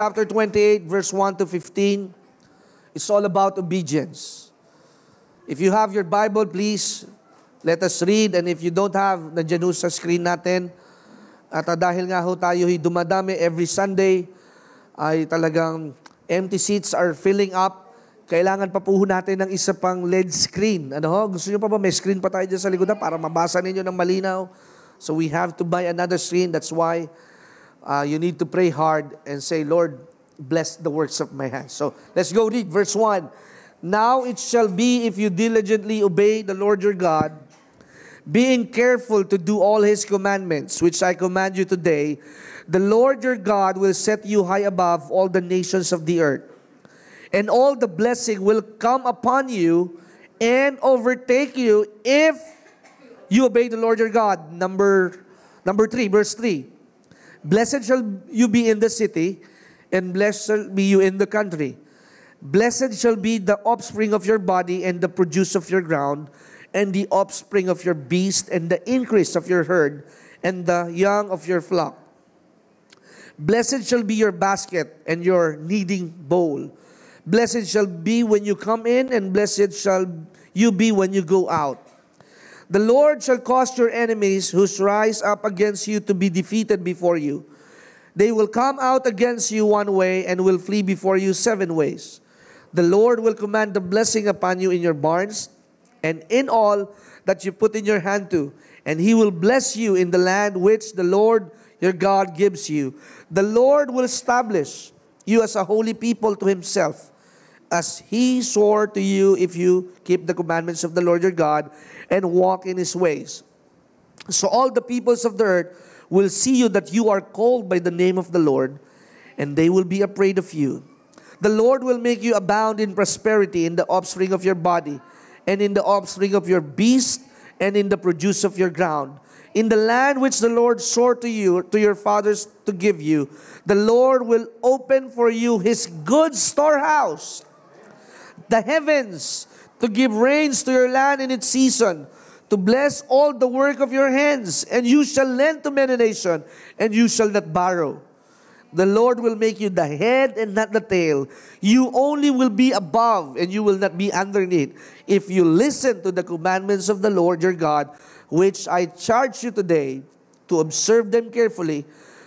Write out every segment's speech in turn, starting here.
chapter 28, verse 1 to 15. It's all about obedience. If you have your Bible, please, let us read. And if you don't have, nandiyan ho sa screen natin. At dahil nga ho tayo dumadami every Sunday, ay talagang empty seats are filling up. Kailangan pa po natin ng isa pang LED screen. Ano ho? Gusto nyo pa ba may screen pa tayo dyan sa likodan para mabasa ninyo ng malinaw? So we have to buy another screen. That's why you need to pray hard and say, Lord, bless the works of my hands. So let's go read verse 1. Now it shall be if you diligently obey the Lord your God, being careful to do all His commandments, which I command you today, the Lord your God will set you high above all the nations of the earth. And all the blessing will come upon you and overtake you if you obey the Lord your God. Number 3, verse 3. Blessed shall you be in the city, and blessed shall be you in the country. Blessed shall be the offspring of your body, and the produce of your ground, and the offspring of your beast, and the increase of your herd, and the young of your flock. Blessed shall be your basket, and your kneading bowl. Blessed shall be when you come in, and blessed shall you be when you go out. The Lord shall cause your enemies who rise up against you to be defeated before you. They will come out against you one way and will flee before you 7 ways. The Lord will command the blessing upon you in your barns and in all that you put in your hand to. And He will bless you in the land which the Lord your God gives you. The Lord will establish you as a holy people to Himself, as He swore to you if you keep the commandments of the Lord your God and walk in His ways. So all the peoples of the earth will see you that you are called by the name of the Lord, and they will be afraid of you. The Lord will make you abound in prosperity in the offspring of your body, and in the offspring of your beast, and in the produce of your ground. In the land which the Lord swore to you, to your fathers to give you, the Lord will open for you His good storehouse, the heavens, to give rains to your land in its season, to bless all the work of your hands, and you shall lend to many nations, and you shall not borrow. The Lord will make you the head and not the tail. You only will be above, and you will not be underneath, if you listen to the commandments of the Lord your God, which I charge you today, to observe them carefully.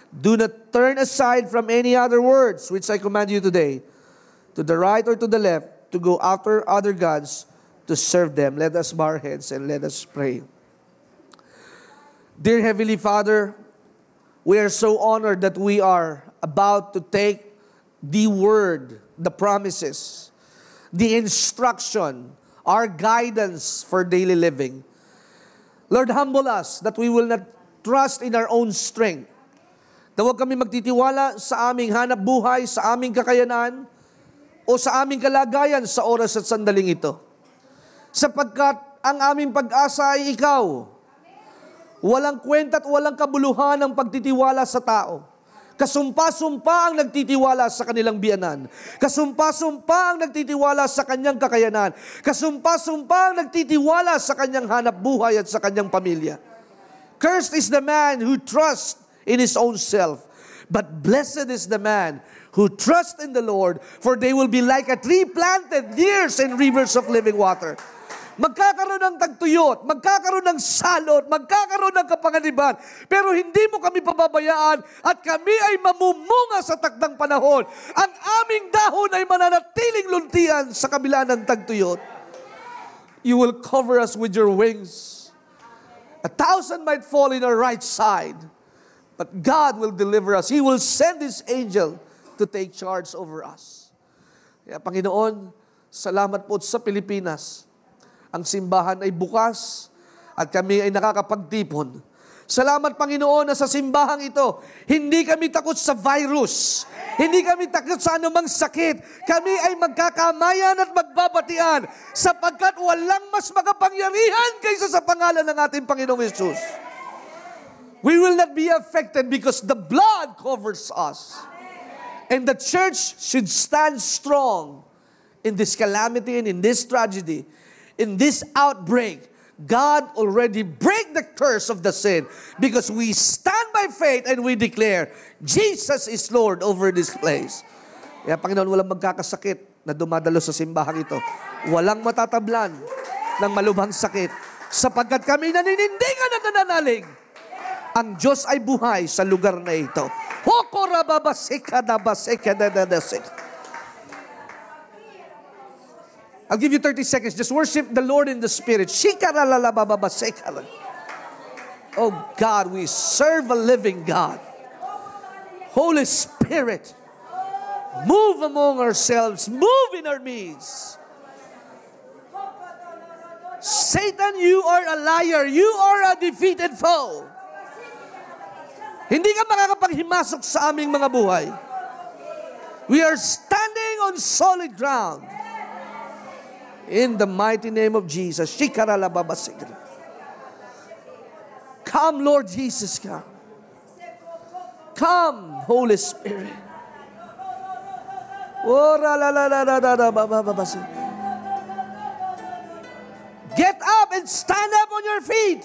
Do not turn aside from any other words, which I command you today, to the right or to the left, to go after other gods, to serve them. Let us bow our heads and let us pray. Dear Heavenly Father, we are so honored that we are about to take the word, the promises, the instruction, our guidance for daily living. Lord, humble us that we will not trust in our own strength. Na huwag kami magtitiwala sa aming hanap buhay, sa aming kakayanan, o sa aming kalagayan sa oras at sandaling ito. Sapagkat ang aming pag-asa ay Ikaw. Walang kwenta at walang kabuluhan ang pagtitiwala sa tao. Kasumpa-sumpa ang nagtitiwala sa kanilang biyanan. Kasumpa-sumpa ang nagtitiwala sa kanyang kakayanan. Kasumpa-sumpa ang nagtitiwala sa kanyang hanap buhay at sa kanyang pamilya. Cursed is the man who trusts in his own self, but blessed is the man who trusts in the Lord, for they will be like a tree planted near in rivers of living water. Magkakaroon ng tagtuyot, magkakaroon ng salot, magkakaroon ng kapanganiban, pero hindi mo kami pababayaan at kami ay mamumunga sa takdang panahon. Ang aming dahon ay mananatiling luntian sa kabila ng tagtuyot. You will cover us with your wings. 1,000 might fall in our right side, but God will deliver us. He will send His angel to take charge over us. Kaya Panginoon, salamat po sa Pilipinas. Ang simbahan ay bukas at kami ay nakakapagtipon. Salamat Panginoon na sa simbahang ito, hindi kami takot sa virus. Hindi kami takot sa anumang sakit. Kami ay magkakamayan at magbabatian sapagkat walang mas makapangyarihan kaysa sa pangalan ng ating Panginoong Hesus. We will not be affected because the blood covers us. And the church should stand strong in this calamity and in this tragedy, in this outbreak. God already break the curse of the sin because we stand by by faith and we declare, Jesus is Lord over this place. Kaya Panginoon, walang magkakasakit na dumadalo sa simbahan ito. Walang matatablan ng malubhang sakit. Sapagkat kami naninindigan at nananalig, ang Diyos ay buhay sa lugar na ito. I'll give you 30 seconds. Just worship the Lord in the Spirit. Oh God, we serve a living God. Holy Spirit, move among ourselves. Move in our midst. Satan, you are a liar. You are a defeated foe. Hindi ka makakapaghimasok sa aming mga buhay. We are standing on solid ground. In the mighty name of Jesus. Come, Lord Jesus, come. Come, Holy Spirit. Get up and stand up on your feet.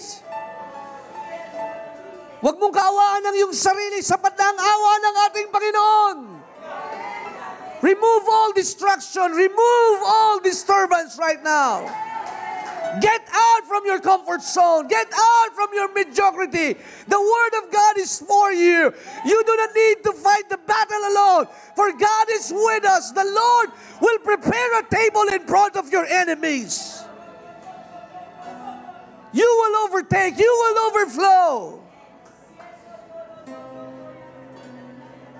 Huwag mong kaawaan ang iyong sarili, sapat na ang awa ng ating Panginoon. Remove all distraction, remove all disturbance right now. Get out from your comfort zone. Get out from your mediocrity. The Word of God is for you. You do not need to fight the battle alone, for God is with us. The Lord will prepare a table in front of your enemies. You will overtake, you will overflow.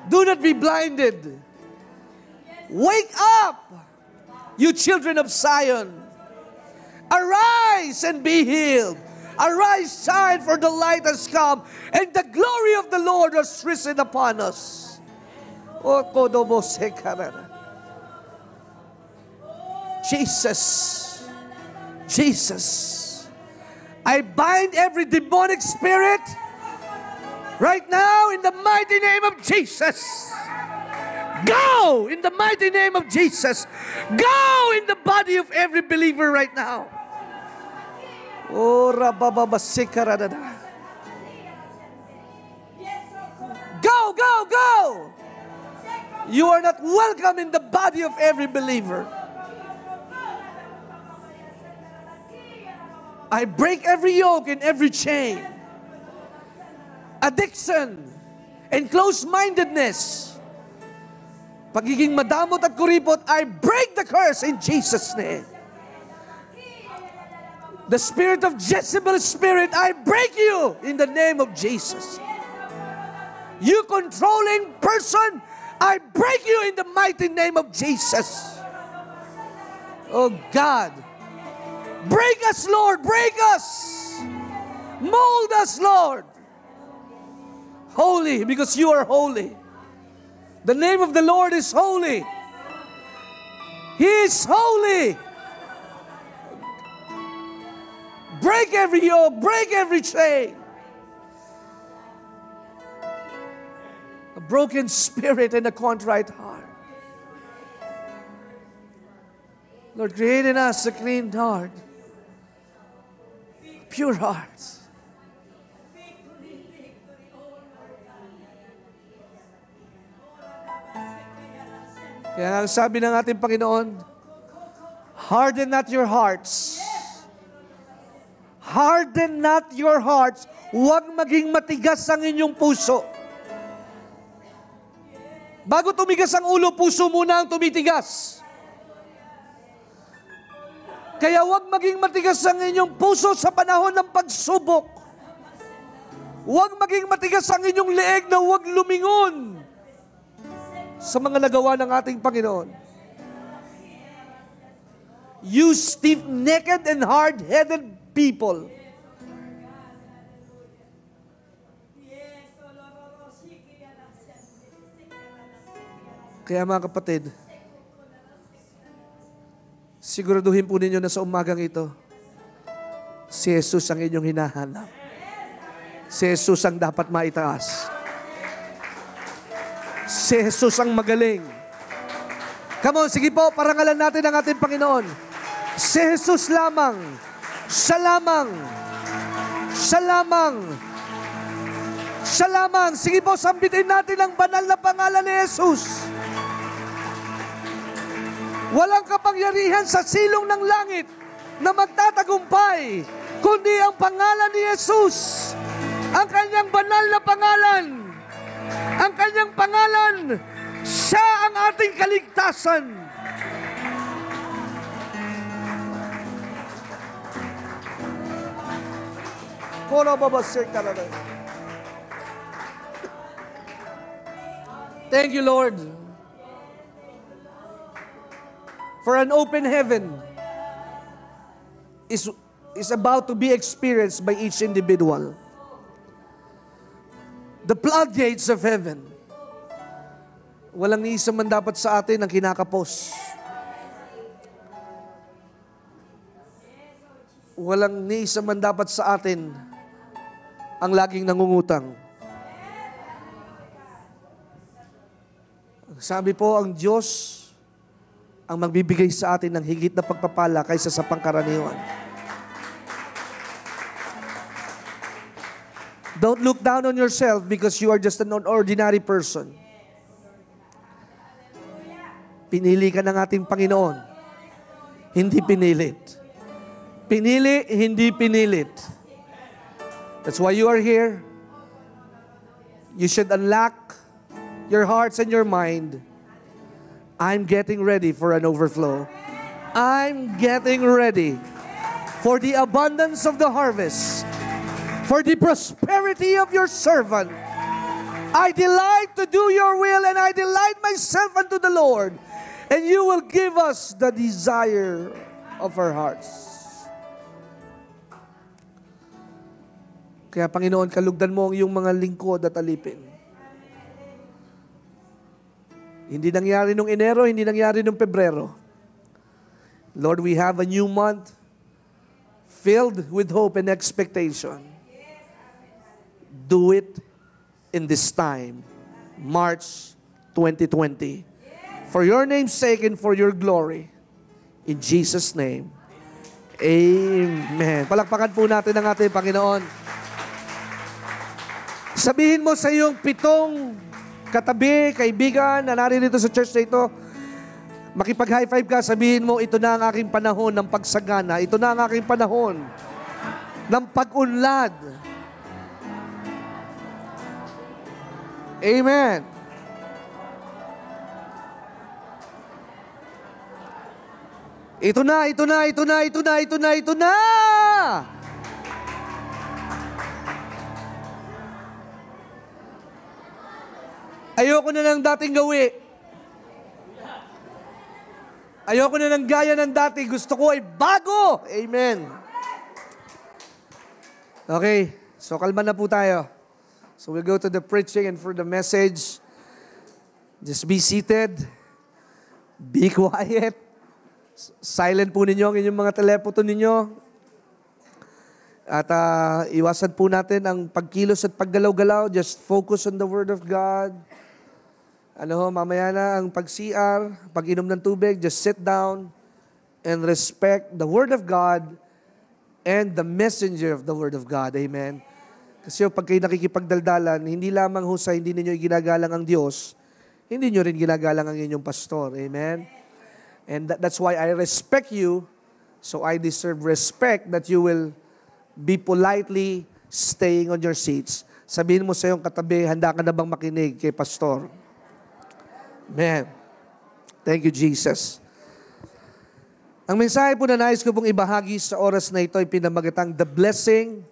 Do not be blinded. Wake up, you children of Zion. Arise and be healed. Arise, shine, for the light has come, and the glory of the Lord has risen upon us. Jesus, Jesus, I bind every demonic spirit right now in the mighty name of Jesus. Go in the mighty name of Jesus. Go in the body of every believer right now. Oh, go, go, go. You are not welcome in the body of every believer. I break every yoke and every chain. Addiction and close-mindedness. Pagiging madamot at kuripot, I break the curse in Jesus' name. The spirit of Jezebel spirit, I break you in the name of Jesus. You controlling person, I break you in the mighty name of Jesus. Oh God, break us, Lord, break us. Mold us, Lord. Holy, because you are holy. The name of the Lord is holy. He is holy. Break every yoke, break every chain. A broken spirit and a contrite heart. Lord, create in us a clean heart, pure hearts. Kaya ang sabi ng ating Panginoon, harden not your hearts. Harden not your hearts. Huwag maging matigas ang inyong puso. Bago tumigas ang ulo, puso muna ang tumitigas. Kaya huwag maging matigas ang inyong puso sa panahon ng pagsubok. Huwag maging matigas ang inyong leeg na huwag lumingon sa mga nagawa ng ating Panginoon. You stiff-necked and hard-headed people. Kaya mga kapatid, siguraduhin po ninyo na sa umagang ito, si Jesus ang inyong hinahanap. Si Jesus ang dapat maitaas. Si Jesus ang magaling. Come on, sige po, parangalan natin ang ating Panginoon. Si Jesus lamang. Siya lamang. Siya lamang. Siya lamang. Sige po, sambitin natin ang banal na pangalan ni Jesus. Walang kapangyarihan sa silong ng langit na magtatagumpay, kundi ang pangalan ni Jesus. Ang kanyang banal na pangalan. Ang kanyang pangalan, siya ang ating kaligtasan. Thank you, Lord, for an open heaven is about to be experienced by each individual. The floodgates of heaven. Walang ni isa man dapat sa atin ang kinakapos. Walang ni isa man dapat sa atin ang laging nangungutang. Sabi po, ang Diyos ang magbibigay sa atin ng higit na pagpapala kaysa sa pangkaraniwan. Don't look down on yourself because you are just an ordinary person. Pinili ka ng ating Panginoon. Hindi pinilit. Pinili, hindi pinilit. That's why you are here. You should unlock your hearts and your mind. I'm getting ready for an overflow. I'm getting ready for the abundance of the harvest, for the prosperity of your servant. I delight to do your will, and I delight myself unto the Lord, and you will give us the desire of our hearts. Kaya Panginoon, kalugdan mo ang iyong mga lingkod at alipin. Hindi nangyari nung Enero, hindi nangyari nung Pebrero. Lord, we have a new month filled with hope and expectation. Do it in this time, March 2020. For your name's sake and for your glory. In Jesus' name. Amen. Palakpakan po natin ang ating Panginoon. Sabihin mo sa iyong 7 katabi, kaibigan na naririto sa church na ito, makipag-high five ka, sabihin mo, ito na ang aking panahon ng pagsagana. Ito na ang aking panahon ng pag-unlad. Amen. Ito na, ito na, ito na, ito na, ito na, ito na! Ayoko na ng dating gawi. Ayoko na ng gaya ng dati. Gusto ko ay bago. Amen. Okay, so kalma na po tayo. So we'll go to the preaching and for the message. Just be seated. Be quiet. Silent po ninyo ang inyong mga telepono ninyo. At iwasan po natin ang pagkilos at paggalaw-galaw. Just focus on the Word of God. Mamaya na ang pag-CR, pag-inom ng tubig, just sit down and respect the Word of God and the messenger of the Word of God. Amen. Kasi pag kayo nakikipagdaldalan, hindi lamang sa hindi ninyo ginagalang ang Diyos, hindi nyo rin ginagalang ang inyong pastor. Amen. And that's why I respect you, so I deserve respect that you will be politely staying on your seats. Sabihin mo sa iyong katabi, handa ka na bang makinig kay pastor? Amen. Thank you, Jesus. Ang mensahe po na nais ko pong ibahagi sa oras na ito ay pinamagatang The Blessing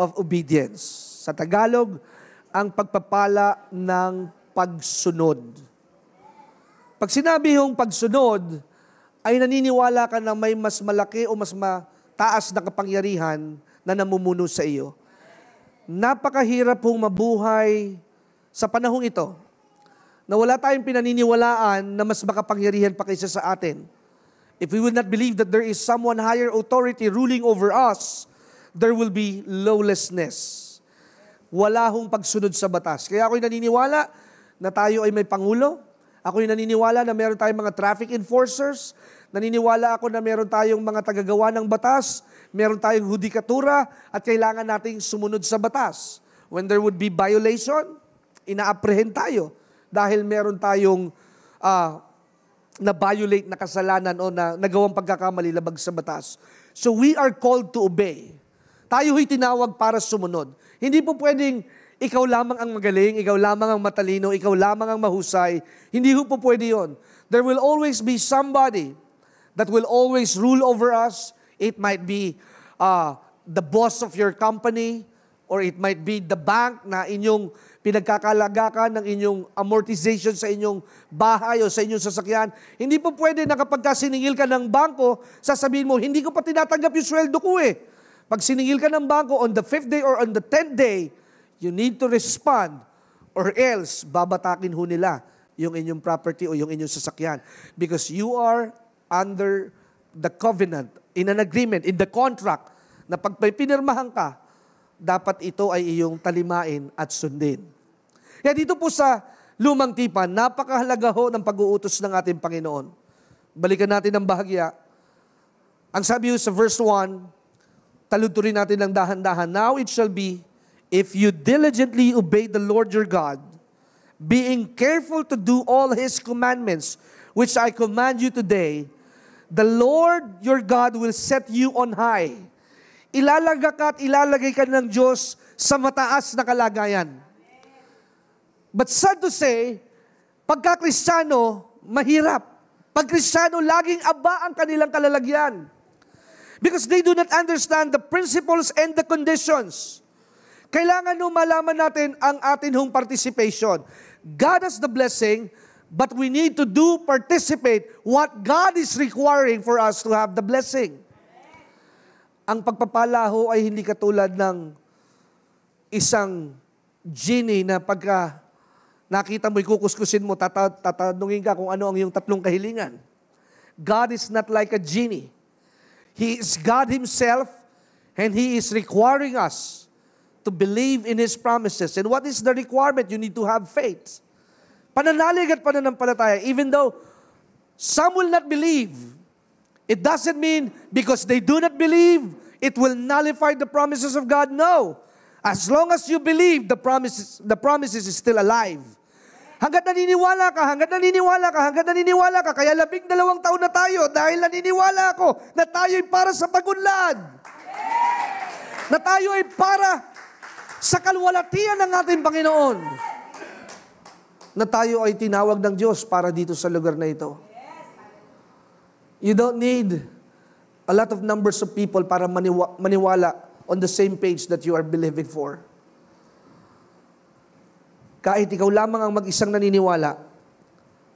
of Obedience. Sa Tagalog, ang pagpapala ng pagsunod. Pag sinabi yung pagsunod, ay naniniwala ka na may mas malaki o mas mataas na kapangyarihan na namumuno sa iyo. Napakahirap pong mabuhay sa panahong ito na wala tayong pinaniniwalaan na mas makapangyarihan pa kaysa sa atin. If we would not believe that there is someone higher authority ruling over us, there will be lawlessness. Wala hong pagsunod sa batas. Kaya ako'y naniniwala na tayo ay may pangulo. Ako'y naniniwala na meron tayong mga traffic enforcers. Naniniwala ako na meron tayong mga tagagawa ng batas. Meron tayong hudikatura at kailangan nating sumunod sa batas. when there would be violation, ina-apprehend tayo dahil meron tayong na-violate na kasalanan o na nagawang pagkakamali labag sa batas. So we are called to obey. Tayo ho'y tinawag para sumunod. Hindi po pwedeng ikaw lamang ang magaling, ikaw lamang ang matalino, ikaw lamang ang mahusay. Hindi po pwede yun. There will always be somebody that will always rule over us. It might be the boss of your company, or it might be the bank na inyong pinagkakalagakan ng inyong amortization sa inyong bahay o sa inyong sasakyan. Hindi po pwede na kapag siningil ka ng bangko, sasabihin mo, hindi ko pa tinatanggap yung sweldo ko eh. Pag siningil ka ng bangko on the 5th day or on the 10th day, you need to respond or else babatakin ho nila yung inyong property o yung inyong sasakyan. Because you are under the covenant, in an agreement, in the contract, na pag may pinirmahan ka, dapat ito ay iyong talimain at sundin. Kaya dito po sa Lumang Tipan, napakahalaga ho ng pag-uutos ng ating Panginoon. Balikan natin ang bahagya. Ang sabi ho sa verse 1, taludturin natin ng dahan-dahan. Now it shall be, if you diligently obey the Lord your God, being careful to do all His commandments, which I command you today, the Lord your God will set you on high. Ilalaga ka at ilalagay ka ng Diyos sa mataas na kalagayan. But sad to say, pagka Kristiyano, mahirap. Pag Kristiyano, laging aba ang kanilang kalalagyan. Because they do not understand the principles and the conditions. Kailangan nung malaman natin ang atin hong participation. God has the blessing, but we need to participate what God is requiring for us to have the blessing. Ang pagpapala ho ay hindi katulad ng isang genie na pagka nakita mo'y kukuskusin mo, tatanungin ka kung ano ang iyong tatlong kahilingan. God is not like a genie. He is God Himself, and He is requiring us to believe in His promises. And what is the requirement? You need to have faith. Pananalig at pananampalataya. Even though some will not believe, it doesn't mean because they do not believe, it will nullify the promises of God. No. As long as you believe, the promises is still alive. Hanggat naniniwala ka, kaya 12 taon na tayo dahil naniniwala ako na tayo ay para sa pagunlad. Na tayo ay para sa kalwalatian ng ating Panginoon. Na tayo ay tinawag ng Diyos para dito sa lugar na ito. You don't need a lot of numbers of people para maniwala on the same page that you are believing for. Kahit ikaw lamang ang mag-isang naniniwala,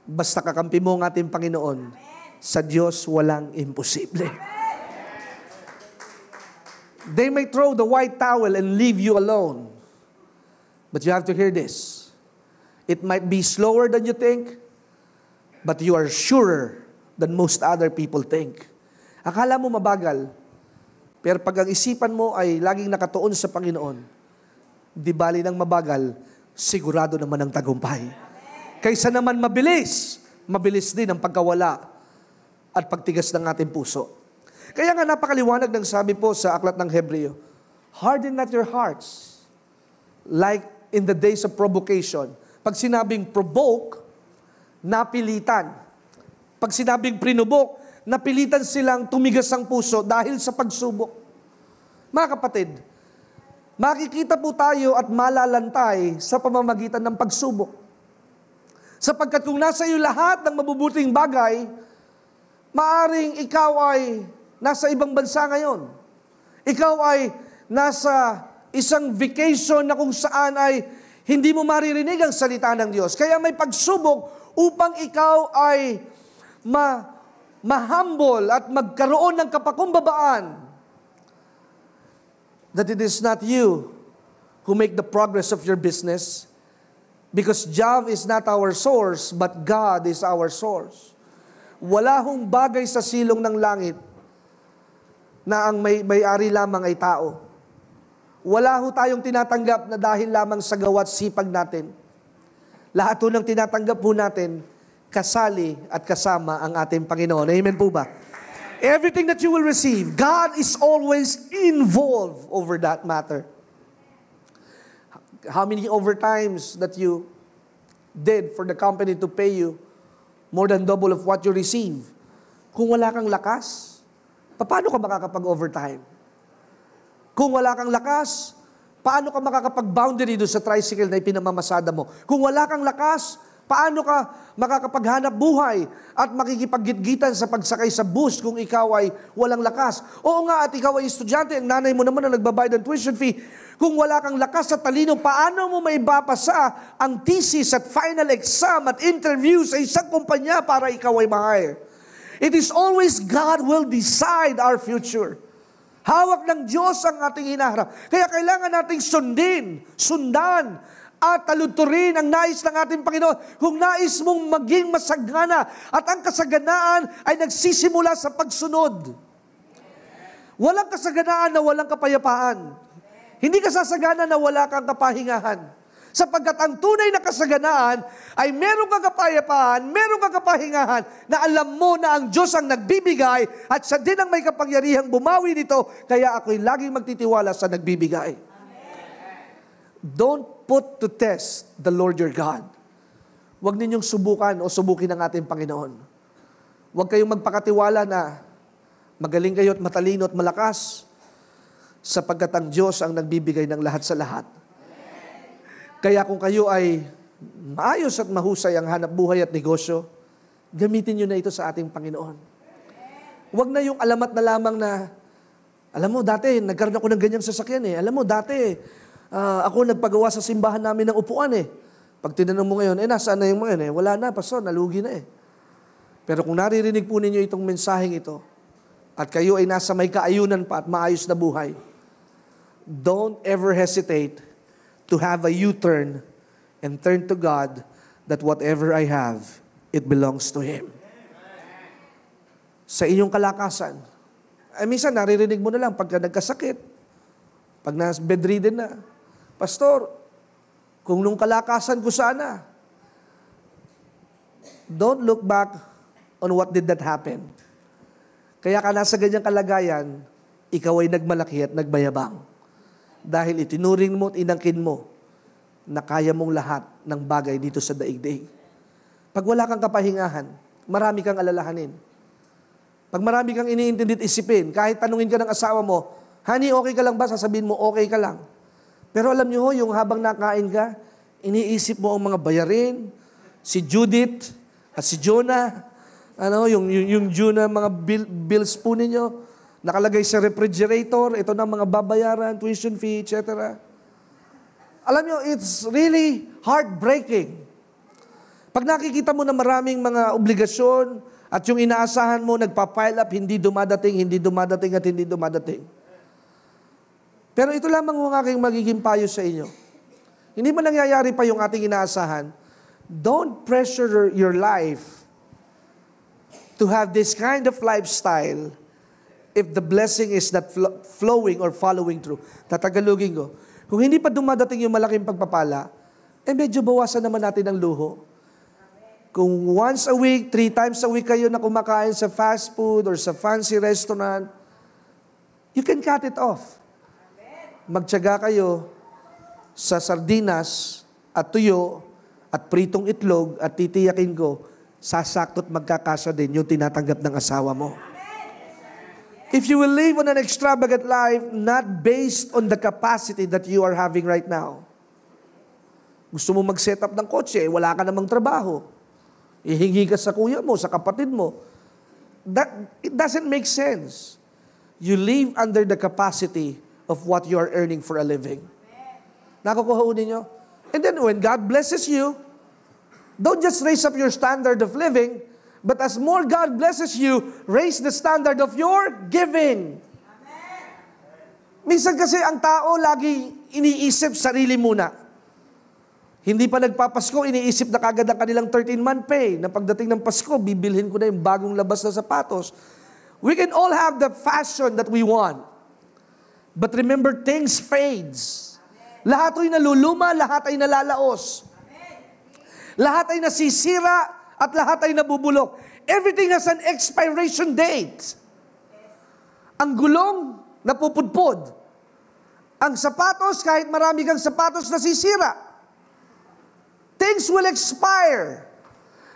basta kakampi mo ang ating Panginoon, sa Diyos walang imposible. They may throw the white towel and leave you alone. But you have to hear this. It might be slower than you think, but you are surer than most other people think. Akala mo mabagal, pero pag ang isipan mo ay laging nakatuon sa Panginoon, di bali ng mabagal, sigurado naman ang tagumpay. Kaysa naman mabilis din ang pagkawala at pagtigas ng ating puso. Kaya nga napakaliwanag ng sabi po sa aklat ng Hebreo, harden not your hearts like in the days of provocation. Pag sinabing provoke, napilitan. Pag sinabing prinubok, napilitan silang tumigas ang puso dahil sa pagsubok. Mga kapatid, makikita po tayo at malalantay sa pamamagitan ng pagsubok. Sapagkat kung nasa iyo lahat ng mabubuting bagay, maaring ikaw ay nasa ibang bansa ngayon. Ikaw ay nasa isang vacation na kung saan ay hindi mo maririnig ang salita ng Diyos. Kaya may pagsubok upang ikaw ay ma-humble at magkaroon ng kapakumbabaan that it is not you who make the progress of your business, because job is not our source, but God is our source. Wala hong bagay sa silong ng langit na ang may-ari lamang ay tao. Wala ho tayong tinatanggap na dahil lamang sa gawa't sipag natin. Lahat ho ng tinatanggap ho natin, kasali at kasama ang ating Panginoon. Amen po ba? Everything that you will receive, God is always involved over that matter. how many overtimes that you did for the company to pay you more than double of what you receive. Kung wala kang lakas, paano ka makakapag-overtime? Kung wala kang lakas, paano ka makakapag-boundary doon sa tricycle na ipinamamasada mo? Kung wala kang lakas, paano ka makakapaghanap buhay at makikipag-gitgitan sa pagsakay sa bus kung ikaw ay walang lakas? Oo nga, at ikaw ay estudyante, ang nanay mo naman na nagbabayad ng tuition fee. Kung wala kang lakas at talino, paano mo maibabasa ang thesis at final exam at interview sa isang kumpanya para ikaw ay ma-hire? It is always God will decide our future. Hawak ng Diyos ang ating hinaharap. Kaya kailangan nating sundan, at taludturin ang nais ng ating Panginoon. Kung nais mong maging masagana, at ang kasaganaan ay nagsisimula sa pagsunod. Walang kasaganaan na walang kapayapaan. Hindi ka sasagana na wala kang kapahingahan. Sapagkat ang tunay na kasaganaan ay meron kang kapayapaan, meron kang kapahingahan na alam mo na ang Diyos ang nagbibigay at siya din ang may kapangyarihang bumawi nito, kaya ako'y laging magtitiwala sa nagbibigay. Don't put to test the Lord your God. Huwag ninyong subukan o subukin ang ating Panginoon. Huwag kayong magpakatiwala na magaling kayo at matalino at malakas, sapagkat ang Diyos ang nagbibigay ng lahat sa lahat. Kaya kung kayo ay maayos at mahusay ang hanap buhay at negosyo, gamitin nyo na ito sa ating Panginoon. Huwag na yung alamat na lamang na, alam mo, dati, nagkaroon ako ng ganyang sasakyan eh. Alam mo, dati, ako nagpagawa sa simbahan namin ng upuan eh. Pag tinanong mo ngayon, nasaan na yung mga yun eh? Wala na, pastor, nalugi na eh. Pero kung naririnig po ninyo itong mensaheng ito, at kayo ay nasa may kaayunan pa at maayos na buhay, don't ever hesitate to have a U-turn and turn to God that whatever I have, it belongs to Him. Sa inyong kalakasan, ay minsan naririnig mo na lang pagka nagkasakit, pag bedridden na, Pastor, kung nung kalakasan ko sana, don't look back on what did that happen. Kaya ka nasa ganyang kalagayan, ikaw ay nagmalaki at nagmayabang. Dahil itinuring mo at inangkin mo na kaya mong lahat ng bagay dito sa daigdig. Pag wala kang kapahingahan, marami kang alalahanin. Pag marami kang iniintindi at isipin, kahit tanungin ka ng asawa mo, honey, okay ka lang ba? Sasabihin mo, okay ka lang. Pero alam niyo ho, yung habang nakain ka, iniisip mo ang mga bayarin, si Judith at si Jonah, yung Jonah, mga bills po ninyo, nakalagay sa refrigerator, ito na mga babayaran, tuition fee, etc. Alam nyo, it's really heartbreaking. Pag nakikita mo na maraming mga obligasyon at yung inaasahan mo nagpa-pile up, hindi dumadating at hindi dumadating. Pero ito lamang ang aking magiging payo sa inyo. Hindi man nangyayari pa yung ating inaasahan, don't pressure your life to have this kind of lifestyle if the blessing is not flowing or following through. Tatagalogin ko. Kung hindi pa dumadating yung malaking pagpapala, medyo bawasan naman natin ang luho. Kung once a week, 3 times a week kayo na kumakain sa fast food or sa fancy restaurant, you can cut it off. Magtiyaga kayo sa sardinas at tuyo at pritong itlog at titiyakin ko, sasakto't magkakasya din yung tinatanggap ng asawa mo. If you will live on an extravagant life, not based on the capacity that you are having right now. Gusto mo mag-set up ng kotse, wala ka namang trabaho. Ihingi ka sa kuya mo, sa kapatid mo. It doesn't make sense. You live under the capacity of what you are earning for a living. Nakukuhaunin nyo? And then when God blesses you, don't just raise up your standard of living, but as more God blesses you, raise the standard of your giving. Amen. Minsan kasi ang tao lagi iniisip sarili muna. Hindi pa nagpapasko, iniisip na kagad ang kanilang 13-month pay, na pagdating ng Pasko, bibilhin ko na yung bagong labas na sapatos. We can all have the fashion that we want. But remember, things fades. Lahat ay naluluma, lahat ay nalalaos. Lahat ay nasisira, at lahat ay nabubulok. Everything has an expiration date. Ang gulong, napupudpod. Ang sapatos, kahit marami kang sapatos, nasisira. Things will expire.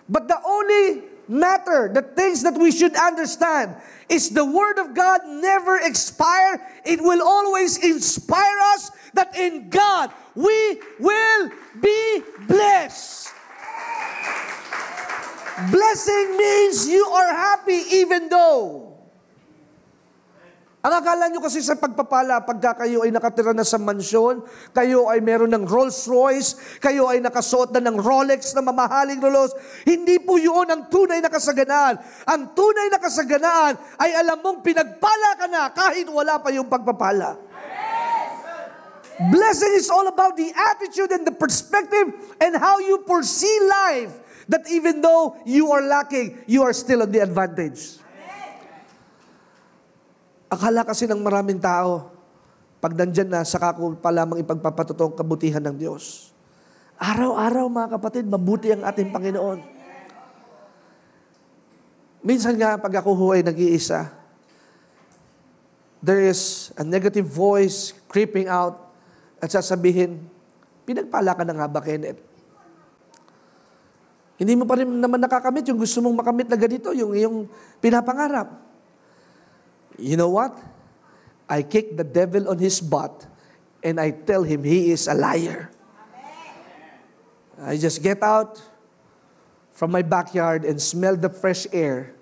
But the only matter, the things that we should understand, is the Word of God never expire. It will always inspire us that in God we will be blessed. Blessing means you are happy even though. Ang akala nyo kasi sa pagpapala, pagka kayo ay nakatira na sa mansyon, kayo ay meron ng Rolls Royce, kayo ay nakasuot na ng Rolex na mamahaling relos, hindi po yun ang tunay na kasaganaan. Ang tunay na kasaganaan ay alam mong pinagpala ka na kahit wala pa yung pagpapala. Blessing is all about the attitude and the perspective and how you foresee life, that even though you are lacking, you are still on the advantage. Akala kasi ng maraming tao, pag nandyan na, saka ko pa lamang ipagpapatotoo ang kabutihan ng Diyos. Araw-araw, mga kapatid, mabuti ang ating Panginoon. Minsan nga, pag ako ay nag-iisa, there is a negative voice creeping out at sasabihin, pinagpala ka na nga ba, Kenneth? Hindi mo pa rin naman nakakamit yung gusto mong makamit na ganito, yung iyong pinapangarap. You know what? I kick the devil on his butt and I tell him he is a liar. I just get out from my backyard and smell the fresh air.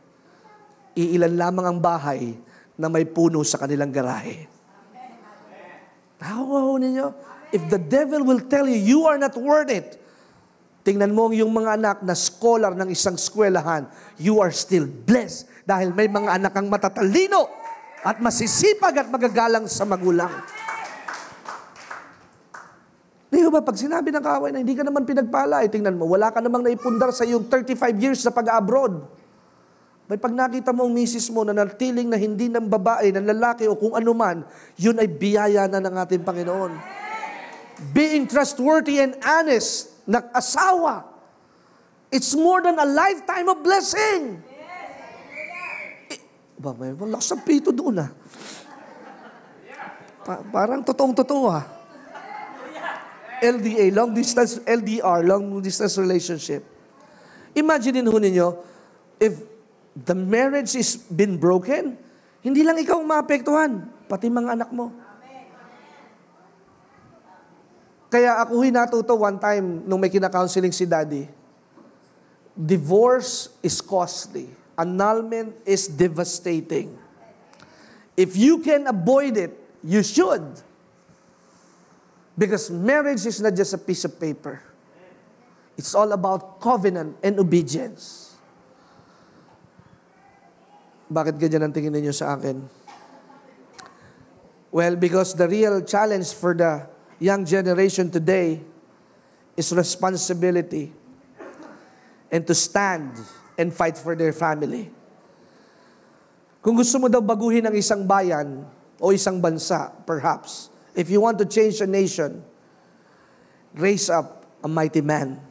Iilan lamang ang bahay na may puno sa kanilang garahe. Nakuha ninyo? If the devil will tell you, you are not worth it, tingnan mo yung mga anak na scholar ng isang eskwelahan, you are still blessed dahil may mga anak kang matatalino at masisipag at magagalang sa magulang. Di ba, pag sinabi ng kaaway na hindi ka naman pinagpala, tingnan mo, wala ka namang naipundar sa iyong 35 years na pag-abroad. May pag nakita mo ang misis mo na natiling na hindi ng babae, ng lalaki o kung ano man, yun ay biyaya na ng ating Panginoon. Being trustworthy and honest na asawa, it's more than a lifetime of blessing. Ba, may lakas ang pito doon ah. Parang totoong-totoo ah. LDA, long distance, LDR, long distance relationship. Imagine ho ninyo, if the marriage is been broken, hindi lang ikaw maapektuhan, pati mga anak mo. Kaya ako natuto one time nung may kina-counseling si Daddy. Divorce is costly. Annulment is devastating. If you can avoid it, you should. Because marriage is not just a piece of paper. It's all about covenant and obedience. Bakit ganyan ang tingin ninyo sa akin? Well, because the real challenge for the young generation today is responsibility and to stand and fight for their family. Kung gusto mo daw baguhin ang isang bayan o isang bansa, perhaps, if you want to change a nation, raise up a mighty man.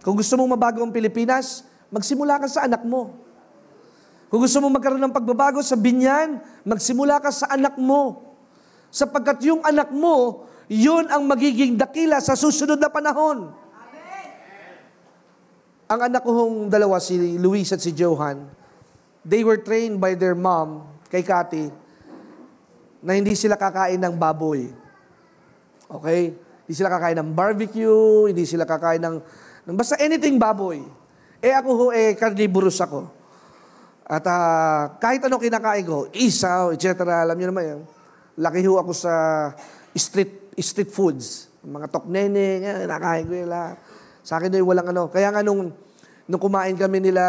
Kung gusto mong mabago ang Pilipinas, magsimula ka sa anak mo. Kung gusto mong magkaroon ng pagbabago sa binyan, magsimula ka sa anak mo. Sapagkat yung anak mo, yun ang magiging dakila sa susunod na panahon. Ang anak kong dalawa, si Luis at si Johan, they were trained by their mom, kay Cathy, na hindi sila kakain ng baboy. Okay? Hindi sila kakain ng barbecue, hindi sila kakain ng basta anything baboy. Ako carnivorous ako. At kahit ano kinakain ko, isaw, etc. Alam niyo naman yan. Laki ho ako sa street foods. Mga toknene, nakain ko yun lahat. Sa akin doon walang ano. Kaya nga nung kumain kami nila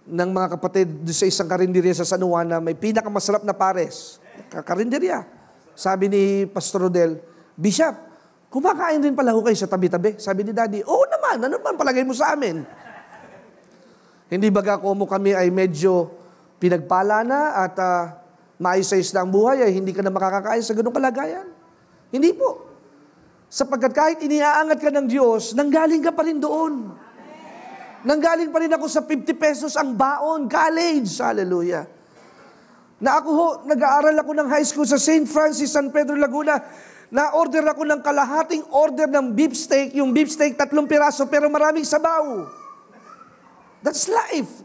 ng mga kapatid sa isang karinderya sa San Juan na may pinakamasarap na pares. Karinderya. Sabi ni Pastor Rodel, Bishop, kumakain rin pala ho kayo sa tabi-tabi. Sabi ni Daddy, oo naman, ano naman palagay mo sa amin? Hindi baga mo kami ay medyo pinagpala na at maayos-ayos na ang buhay ay hindi ka na makakakain sa ganung kalagayan? Hindi po. Sapagkat kahit iniaangat ka ng Diyos, nanggaling ka pa rin doon. Nanggaling pa rin ako sa 50 pesos ang baon, college. Hallelujah. Na ako ho, nag-aaral ako ng high school sa St. Francis, San Pedro, Laguna. Na-order ako ng kalahating order ng beef steak. Yung beef steak, 3 piraso, pero maraming sabaw. That's life.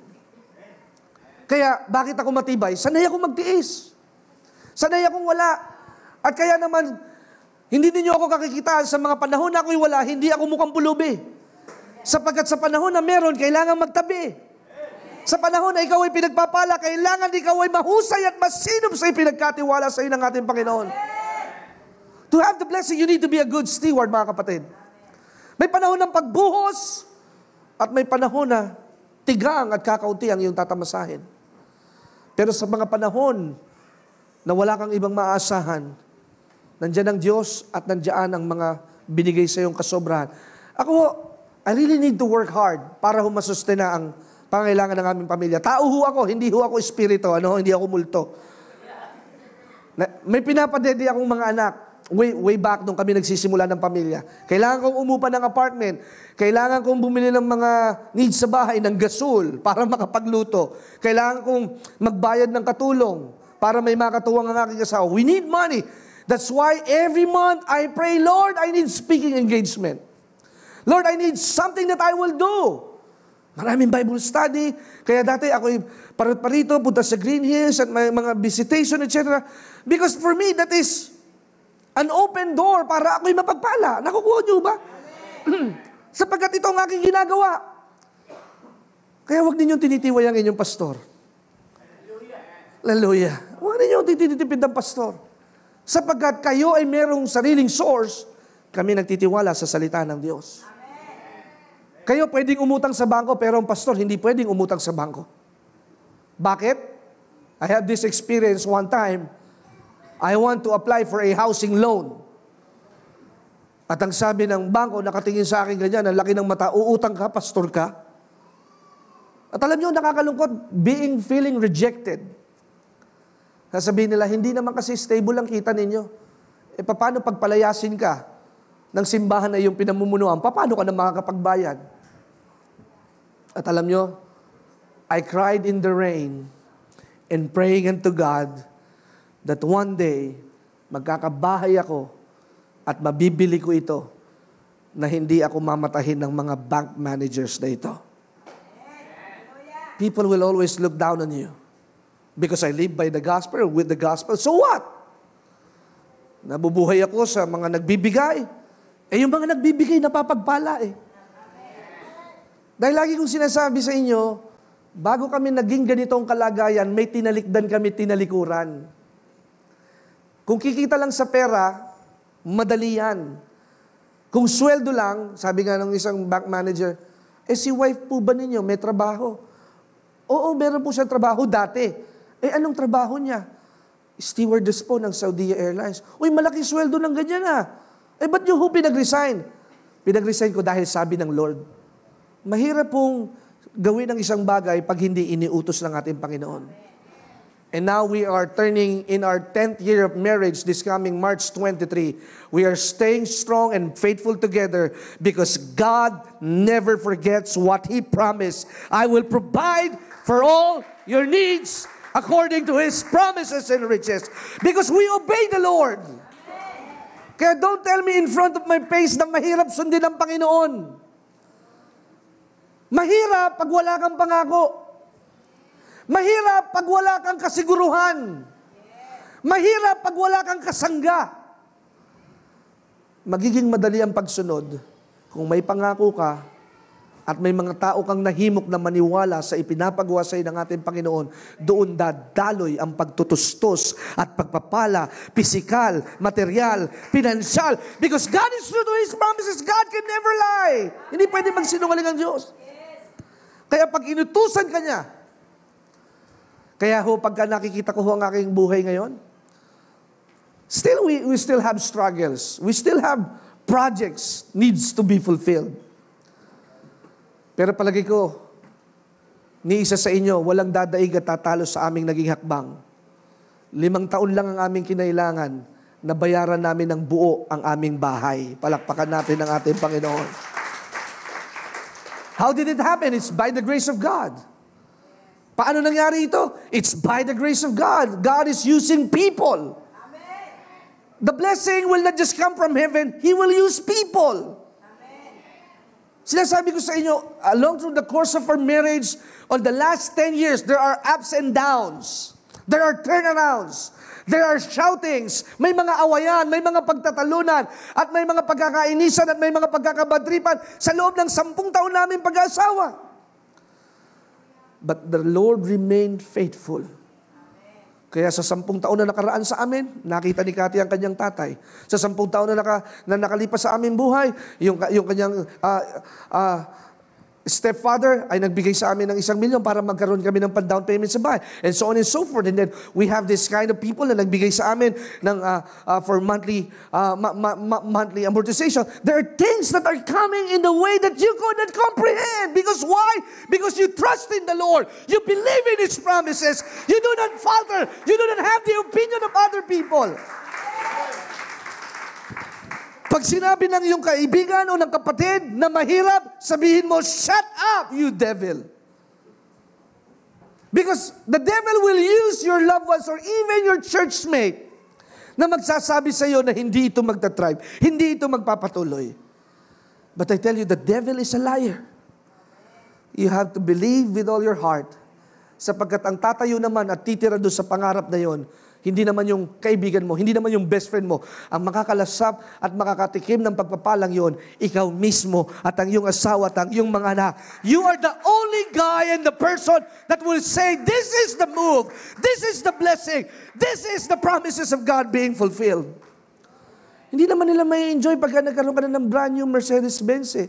Kaya, bakit ako matibay? Sanay akong magtiis. Sanay akong wala. At kaya naman, hindi ninyo ako kakikitaan sa mga panahon na ako'y wala, hindi ako mukhang pulubi. Sapagkat sa panahon na meron, kailangan magtabi. Sa panahon na ikaw ay pinagpapala, kailangan ikaw ay mahusay at masinop sa ipinagkatiwala sa iyo ng ating Panginoon. To have the blessing, you need to be a good steward, mga kapatid. May panahon ng pagbuhos at may panahon na tigang at kakaunti ang iyong tatamasahin. Pero sa mga panahon na wala kang ibang maaasahan, nandiyan ang Diyos at nandiyan ang mga binigay sa iyong kasobrahan. Ako, I really need to work hard para humasustena ang pangailangan ng aming pamilya. Tao ho ako, hindi ho ako espiritu, hindi ako multo. May pinapadede akong mga anak. Way back nung kami nagsisimula ng pamilya. Kailangan kong umupa ng apartment. Kailangan kong bumili ng mga needs sa bahay, ng gasol, para makapagluto. Kailangan kong magbayad ng katulong para may makatuwang ang aking asawa. We need money. That's why every month I pray, Lord, I need speaking engagement. Lord, I need something that I will do. Maraming Bible study. Kaya dati ako'y parito, punta sa Green Hills at may mga visitation, etc. Because for me, that is an open door para ako'y mapagpala. Nakukuha niyo ba? Sapagkat ito ang aking ginagawa. Kaya huwag ninyong tinitiway ang inyong pastor. Hallelujah. Huwag ninyong tinitipid ang pastor. Sapagkat kayo ay merong sariling source, kami nagtitiwala sa salita ng Diyos. Kayo pwedeng umutang sa bangko, pero ang pastor hindi pwedeng umutang sa bangko. Bakit? I have this experience one time. I want to apply for a housing loan. At ang sabi ng bangko, nakatingin sa akin ganyan, ang laki ng mata, uutang ka, pastor ka? At alam niyo, nakakalungkot, feeling rejected. Sasabihin nila, hindi naman kasi stable ang kita ninyo. Paano pagpalayasin ka ng simbahan na iyong pinamumunuan? Paano ka na makakapagbayad? At alam nyo, I cried in the rain and praying unto God that one day, magkakabahay ako at mabibili ko ito na hindi ako mamatahin ng mga bank managers na ito. People will always look down on you because I live by the gospel, with the gospel. So what? Nabubuhay ako sa mga nagbibigay. Yung mga nagbibigay, napapagpala eh. Dahil lagi kong sinasabi sa inyo, bago kami naging ganitong kalagayan, may tinalikdan kami, tinalikuran. Kung kikita lang sa pera, madali yan. Kung sweldo lang, sabi nga ng isang bank manager, si wife po ba ninyo may trabaho? Oo, meron po siyang trabaho dati. Anong trabaho niya? Stewardess po ng Saudi Airlines. Uy, malaki sweldo ng ganyan ba't niyo ho pinag-resign? Pinag-resign ko dahil sabi ng Lord, mahirap pong gawin ang isang bagay pag hindi iniutos ng ating Panginoon. And now we are turning in our 10th year of marriage this coming March 23. We are staying strong and faithful together because God never forgets what He promised. I will provide for all your needs according to His promises and riches. Because we obey the Lord. Kaya don't tell me in front of my face na mahirap sundin ang Panginoon. Mahirap pag wala kang pangako. Mahirap pag wala kang kasiguruhan. Mahirap pag wala kang kasangga. Magiging madali ang pagsunod kung may pangako ka at may mga tao kang nahimok na maniwala sa ipinapagawa sa ng ating Panginoon, doon dadaloy ang pagtutustos at pagpapala, pisikal, material, pinansyal. Because God is true to His promises. God can never lie. Hindi pwede magsinungaling ang Diyos. Kaya pag inutusan ka niya, kaya pagka nakikita ko ang aking buhay ngayon, we still have struggles. We still have projects needs to be fulfilled. Pero palagi ko, ni isa sa inyo, walang dadaig at tatalo sa aming naging hakbang. 5 taon lang ang aming kinailangan na bayaran namin ng buo ang aming bahay. Palakpakan natin ang ating Panginoon. How did it happen? It's by the grace of God. Paano nangyari ito? It's by the grace of God. God is using people. Amen. The blessing will not just come from heaven. He will use people. Amen. Sinasabi ko sa inyo, along through the course of our marriage, on the last 10 years, there are ups and downs. There are turnarounds. There are shoutings. May mga awayan, may mga pagtatalunan, at may mga pagkakainisan, at may mga pagkakabadripan sa loob ng 10 taon namin pag-aasawa. But the Lord remained faithful. Kaya sa 10 taon na nakaraan sa amin, nakita ni Cathy ang kanyang tatay. Sa 10 taon na nakalipas sa aming buhay, yung kanyang stepfather ay nagbigay sa amin ng 1 milyon para magkaroon kami ng pan-down payment sa bahay. And so on and so forth. And then we have this kind of people na nagbigay sa amin ng for monthly amortization. There are things that are coming in the way that you could not comprehend. Because why? Because you trust in the Lord. You believe in His promises. You do not falter. You do not have the opinion of other people. Pag sinabi ng iyong kaibigan o ng kapatid na mahirap, sabihin mo, shut up, you devil. Because the devil will use your loved ones or even your churchmate na magsasabi sa iyo na hindi ito magta-thrive, hindi ito magpapatuloy. But I tell you, the devil is a liar. You have to believe with all your heart, sapagkat ang tatayo naman at titira doon sa pangarap na yon, hindi naman yung kaibigan mo, hindi naman yung best friend mo. Ang makakalasap at makakatikim ng pagpapalang yon, ikaw mismo at ang iyong asawa at ang iyong mga anak. You are the only guy and the person that will say, this is the move, this is the blessing, this is the promises of God being fulfilled. Hindi naman nila may enjoy pagka nagkaroon ka na ng brand new Mercedes-Benz eh.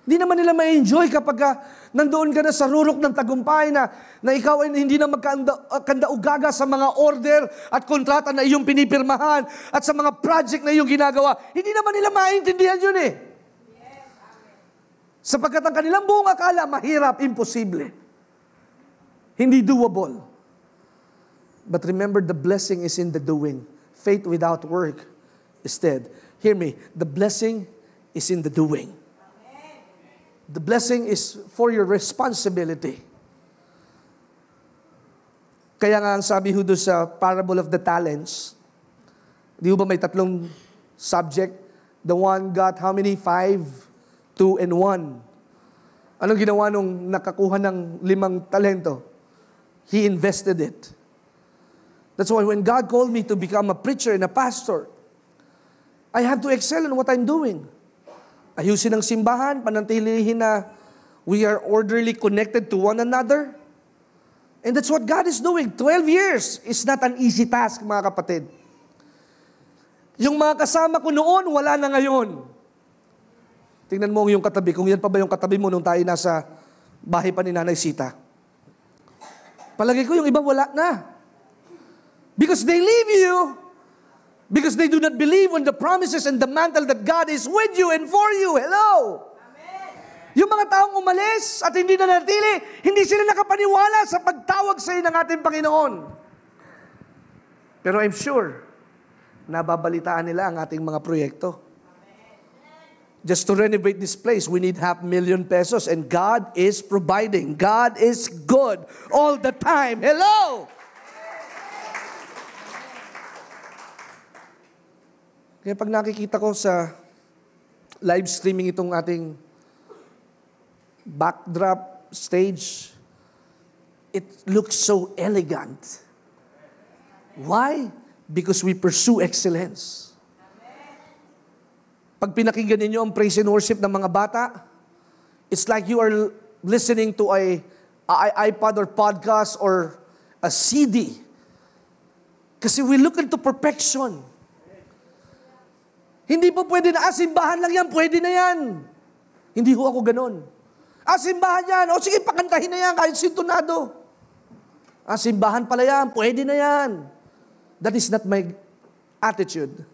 Hindi naman nila ma-enjoy kapag nandoon ka na sa rurok ng tagumpay na ikaw ay hindi na magkanda-ugaga sa mga order at kontrata na iyong pinipirmahan at sa mga project na iyong ginagawa. Hindi naman nila maintindihan yun eh. Sapagkat ang kanilang buong akala, mahirap, imposible. Hindi doable. But remember, the blessing is in the doing. Faith without work is dead. Hear me, the blessing is in the doing. The blessing is for your responsibility. Kaya nga ang sabi ho doon sa parable of the talents, di ba may 3 subject? The one got how many? 5, 2, and 1. Anong ginawa nung nakakuha ng 5 talento? He invested it. That's why when God called me to become a preacher and a pastor, I have to excel in what I'm doing. Ayusin ang simbahan, panatilihin na we are orderly connected to one another. And that's what God is doing. 12 years is not an easy task, mga kapatid. Yung mga kasama ko noon, wala na ngayon. Tingnan mo yung katabi, kung yan pa ba yung katabi mo nung tayo nasa bahay pa ni Nanay Sita. Palagi ko yung iba wala na. Because they leave you. Because they do not believe on the promises and the mantle that God is with you and for you. Hello! Amen. Yung mga taong umalis at hindi na natili, hindi sila nakapaniwala sa pagtawag sa iyo ng ating Panginoon. Pero I'm sure, nababalitaan nila ang ating mga proyekto. Just to renovate this place, we need $500,000 pesos and God is providing. God is good all the time. Hello! Kaya pag nakikita ko sa live streaming itong ating backdrop stage, it looks so elegant. Why? Because we pursue excellence. Pag pinakinggan ninyo ang praise and worship ng mga bata, it's like you are listening to a iPod or podcast or a CD. Kasi we look into perfection. Hindi po pwede na, simbahan lang yan, pwede na yan. Hindi ho ako ganun. Simbahan yan, sige, pakantahin na yan, kahit sintonado. Simbahan pala yan, pwede na yan. That is not my attitude.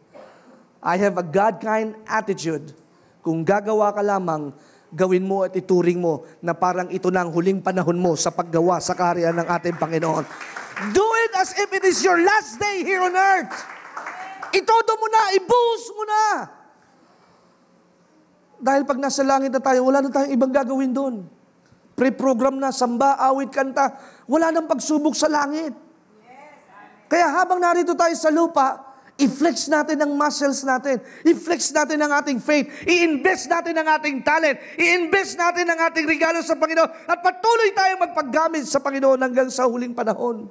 I have a God-kind attitude. Kung gagawa ka lamang, gawin mo at ituring mo na parang ito na ang huling panahon mo sa paggawa sa kaharian ng ating Panginoon. Do it as if it is your last day here on earth. Itodo mo na, ibuhos mo na. Dahil pag nasa langit na tayo, wala na tayong ibang gagawin doon. pre-program na, samba, awit, kanta. Wala nang pagsubok sa langit. Kaya habang narito tayo sa lupa, i-flex natin ang muscles natin. I-flex natin ang ating faith. I-invest natin ang ating talent. I-invest natin ang ating regalo sa Panginoon. At patuloy tayong magpaggamit sa Panginoon hanggang sa huling panahon.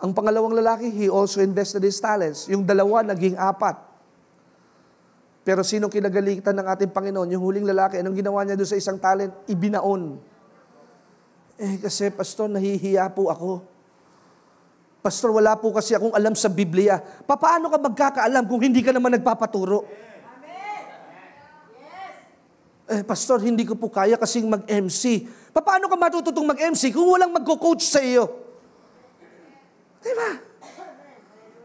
Ang pangalawang lalaki, he also invested his talents. Yung dalawa, naging 4. Pero sino kinagalitan ng ating Panginoon? Yung huling lalaki, anong ginawa niya doon sa isang talent? Ibinaon. Kasi, Pastor, nahihiya po ako. Pastor, wala po kasi akong alam sa Biblia. Paano ka magkakaalam kung hindi ka naman nagpapaturo? Pastor, hindi ko po kaya kasing mag-MC. Paano ka matututong mag-MC kung walang magko-coach sa iyo? Diba?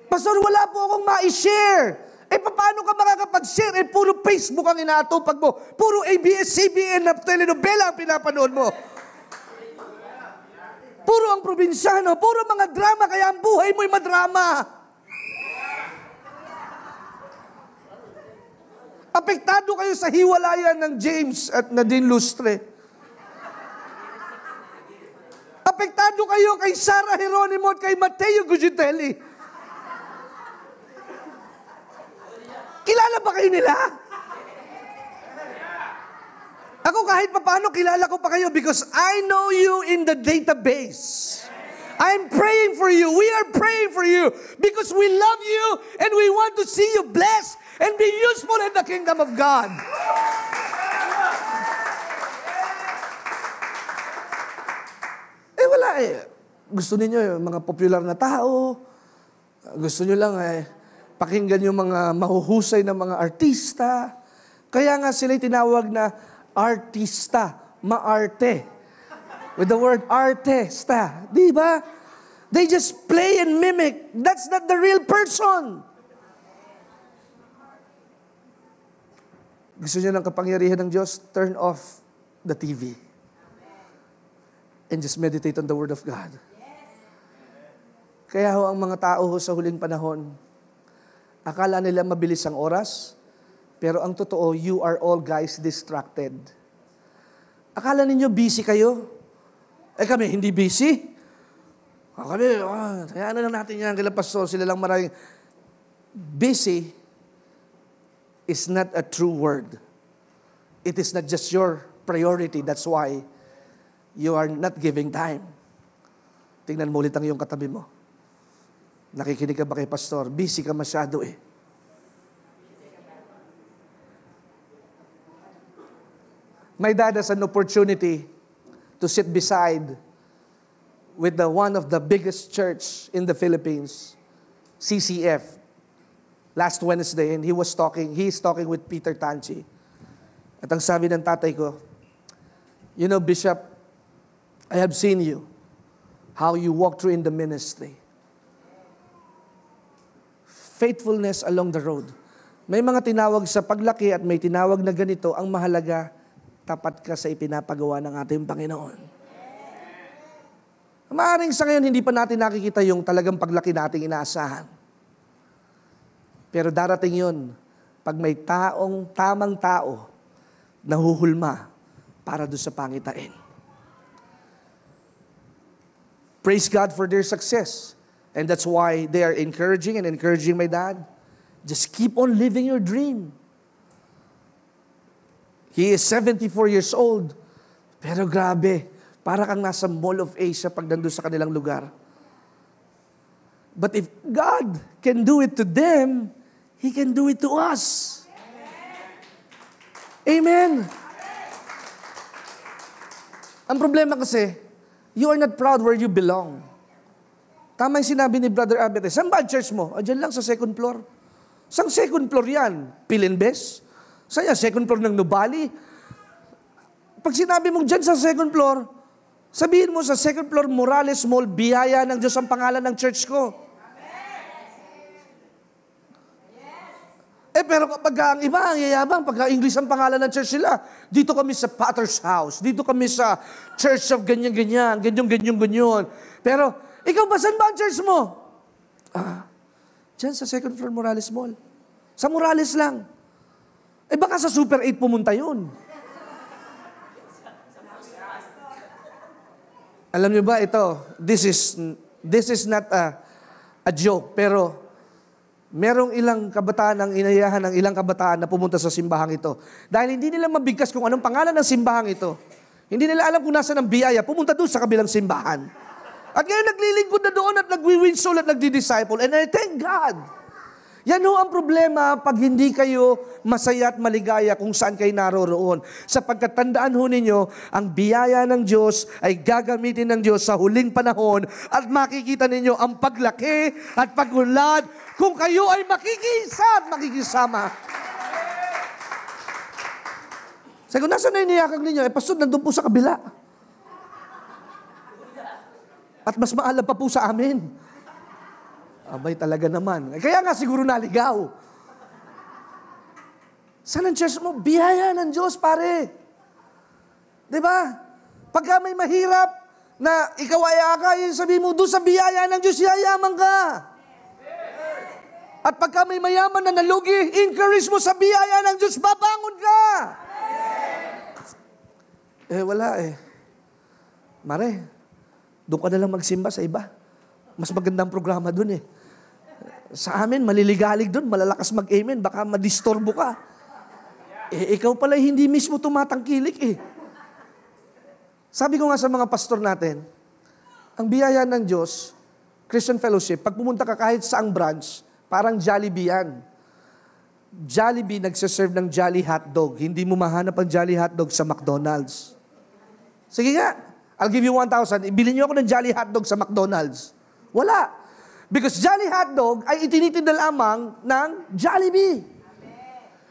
Pastor, wala po akong ma-share. Paano ka makakapag-share? Puro Facebook ang inaatupag mo. Puro ABS-CBN na telenovela ang pinapanood mo. Puro ang probinsyano, puro mga drama, kaya ang buhay mo'y madrama. Apektado kayo sa hiwalayan ng James at Nadine Lustre. Apektado kayo kay Sarah Geronimo at kay Mateo Gugitelli. Kilala ba kayo nila? Ako kahit paano kilala ko pa kayo because I know you in the database. I'm praying for you. We are praying for you because we love you and we want to see you blessed and be useful in the kingdom of God. Wala Gusto niyo yung mga popular na tao. Gusto niyo lang pakinggan yung mga mahuhusay na mga artista. Kaya nga sila tinawag na artista, maarte. With the word artista. Di ba? They just play and mimic. That's not the real person. Gusto niyo ng kapangyarihan ng Diyos? Turn off the TV. And just meditate on the Word of God. Kaya ang mga tao sa huling panahon, akala nila mabilis ang oras, pero ang totoo, you are all guys distracted. Akala ninyo busy kayo? Kami, hindi busy. Kami, kaya lang natin yan, kila pastor, sila lang maraming. Busy is not a true word. It is not just your priority. That's why you are not giving time. Tingnan mo ulit ang iyong katabi mo. Nakikinig ka ba kay pastor? Busy ka masyado My dad has an opportunity to sit beside with one of the biggest church in the Philippines, CCF, last Wednesday, and he is talking with Peter Tanchi. At ang sabi ng tatay ko, you know, Bishop, I have seen you, how you walk through in the ministry. Faithfulness along the road. May mga tinawag sa paglaki at may tinawag na ganito, ang mahalaga, tapat ka sa ipinapagawa ng ating Panginoon. Maaaring sa ngayon, hindi pa natin nakikita yung talagang paglaki nating inaasahan. Pero darating yun, pag may tamang tao, nahuhulma para doon sa pangitain. Praise God for their success. And that's why they are encouraging my dad. Just keep on living your dream. He is 74 years old. Pero grabe, para kang nasa Mall of Asia pag nandun sa kanilang lugar. But if God can do it to them, He can do it to us. Amen. Ang problema kasi, you are not proud where you belong. Tama yung sinabi ni Brother Abete, saan ba ang church mo? Diyan lang sa second floor. Saan second floor yan? Pilinbes? Saan yan? Second floor ng Nubali? Pag sinabi mong dyan sa second floor, sabihin mo sa second floor, Morales Mall, biyaya ng Diyos ang pangalan ng church ko. Pero kapag ang iba, ang yayabang, pagka English ang pangalan ng church nila, dito kami sa Potter's House, dito kami sa Church of ganyan-ganyan, ganyan-ganyan. Pero, ikaw ba, saan ba ang church mo? Diyan sa second floor Morales Mall. Sa Morales lang. Baka sa Super 8 pumunta yun. Alam niyo ba ito, this is not a joke, pero merong ilang kabataan ang inayahan ng ilang kabataan na pumunta sa simbahang ito. Dahil hindi nila mabigkas kung anong pangalan ng simbahang ito. Hindi nila alam kung nasa ng biyaya, pumunta doon sa kabilang simbahan. At ngayon naglilingkod na doon at nagwi-win soul at nagdi-disciple. And I thank God. Yan ho ang problema pag hindi kayo masaya at maligaya kung saan kayo naroroon. Sapagkat tandaan ho ninyo, ang biyaya ng Diyos ay gagamitin ng Diyos sa huling panahon at makikita ninyo ang paglaki at pagunlad kung kayo ay makikisa at makikisama. Sabi ko, nasa na iniyakag ninyo? Pastor, nandun po sa kabila. At mas maalam pa po sa amin. Abay talaga naman. Kaya nga siguro naligaw. Saan ang church mo? Biyaya ng Diyos, pare. Diba? Pagka may mahirap na ikaw ay akayin, sabi mo, doon sa biyaya ng Diyos, yayaman ka. At pagka may mayaman na nalugi, encourage mo sa biyaya ng Diyos, babangon ka. Wala eh. Mare, doon ka na lang magsimba sa iba. Mas magandang programa doon eh. Sa amin, maliligalig doon, malalakas mag-amen, baka madistorbo ka. Ikaw pala hindi mismo tumatangkilik eh. Sabi ko nga sa mga pastor natin, ang biyaya ng Diyos, Christian Fellowship, pag pumunta ka kahit saang branch, parang Jollibee yan. Jollibee nagsaserve ng Jolly Hotdog. Hindi mo mahanap ang Jolly Hotdog sa McDonald's. Sige nga, I'll give you 1,000. Ibilin niyo ako ng Jolly Hotdog sa McDonald's. Wala. Because Jolly Hotdog ay itinitinda lamang ng Jollibee.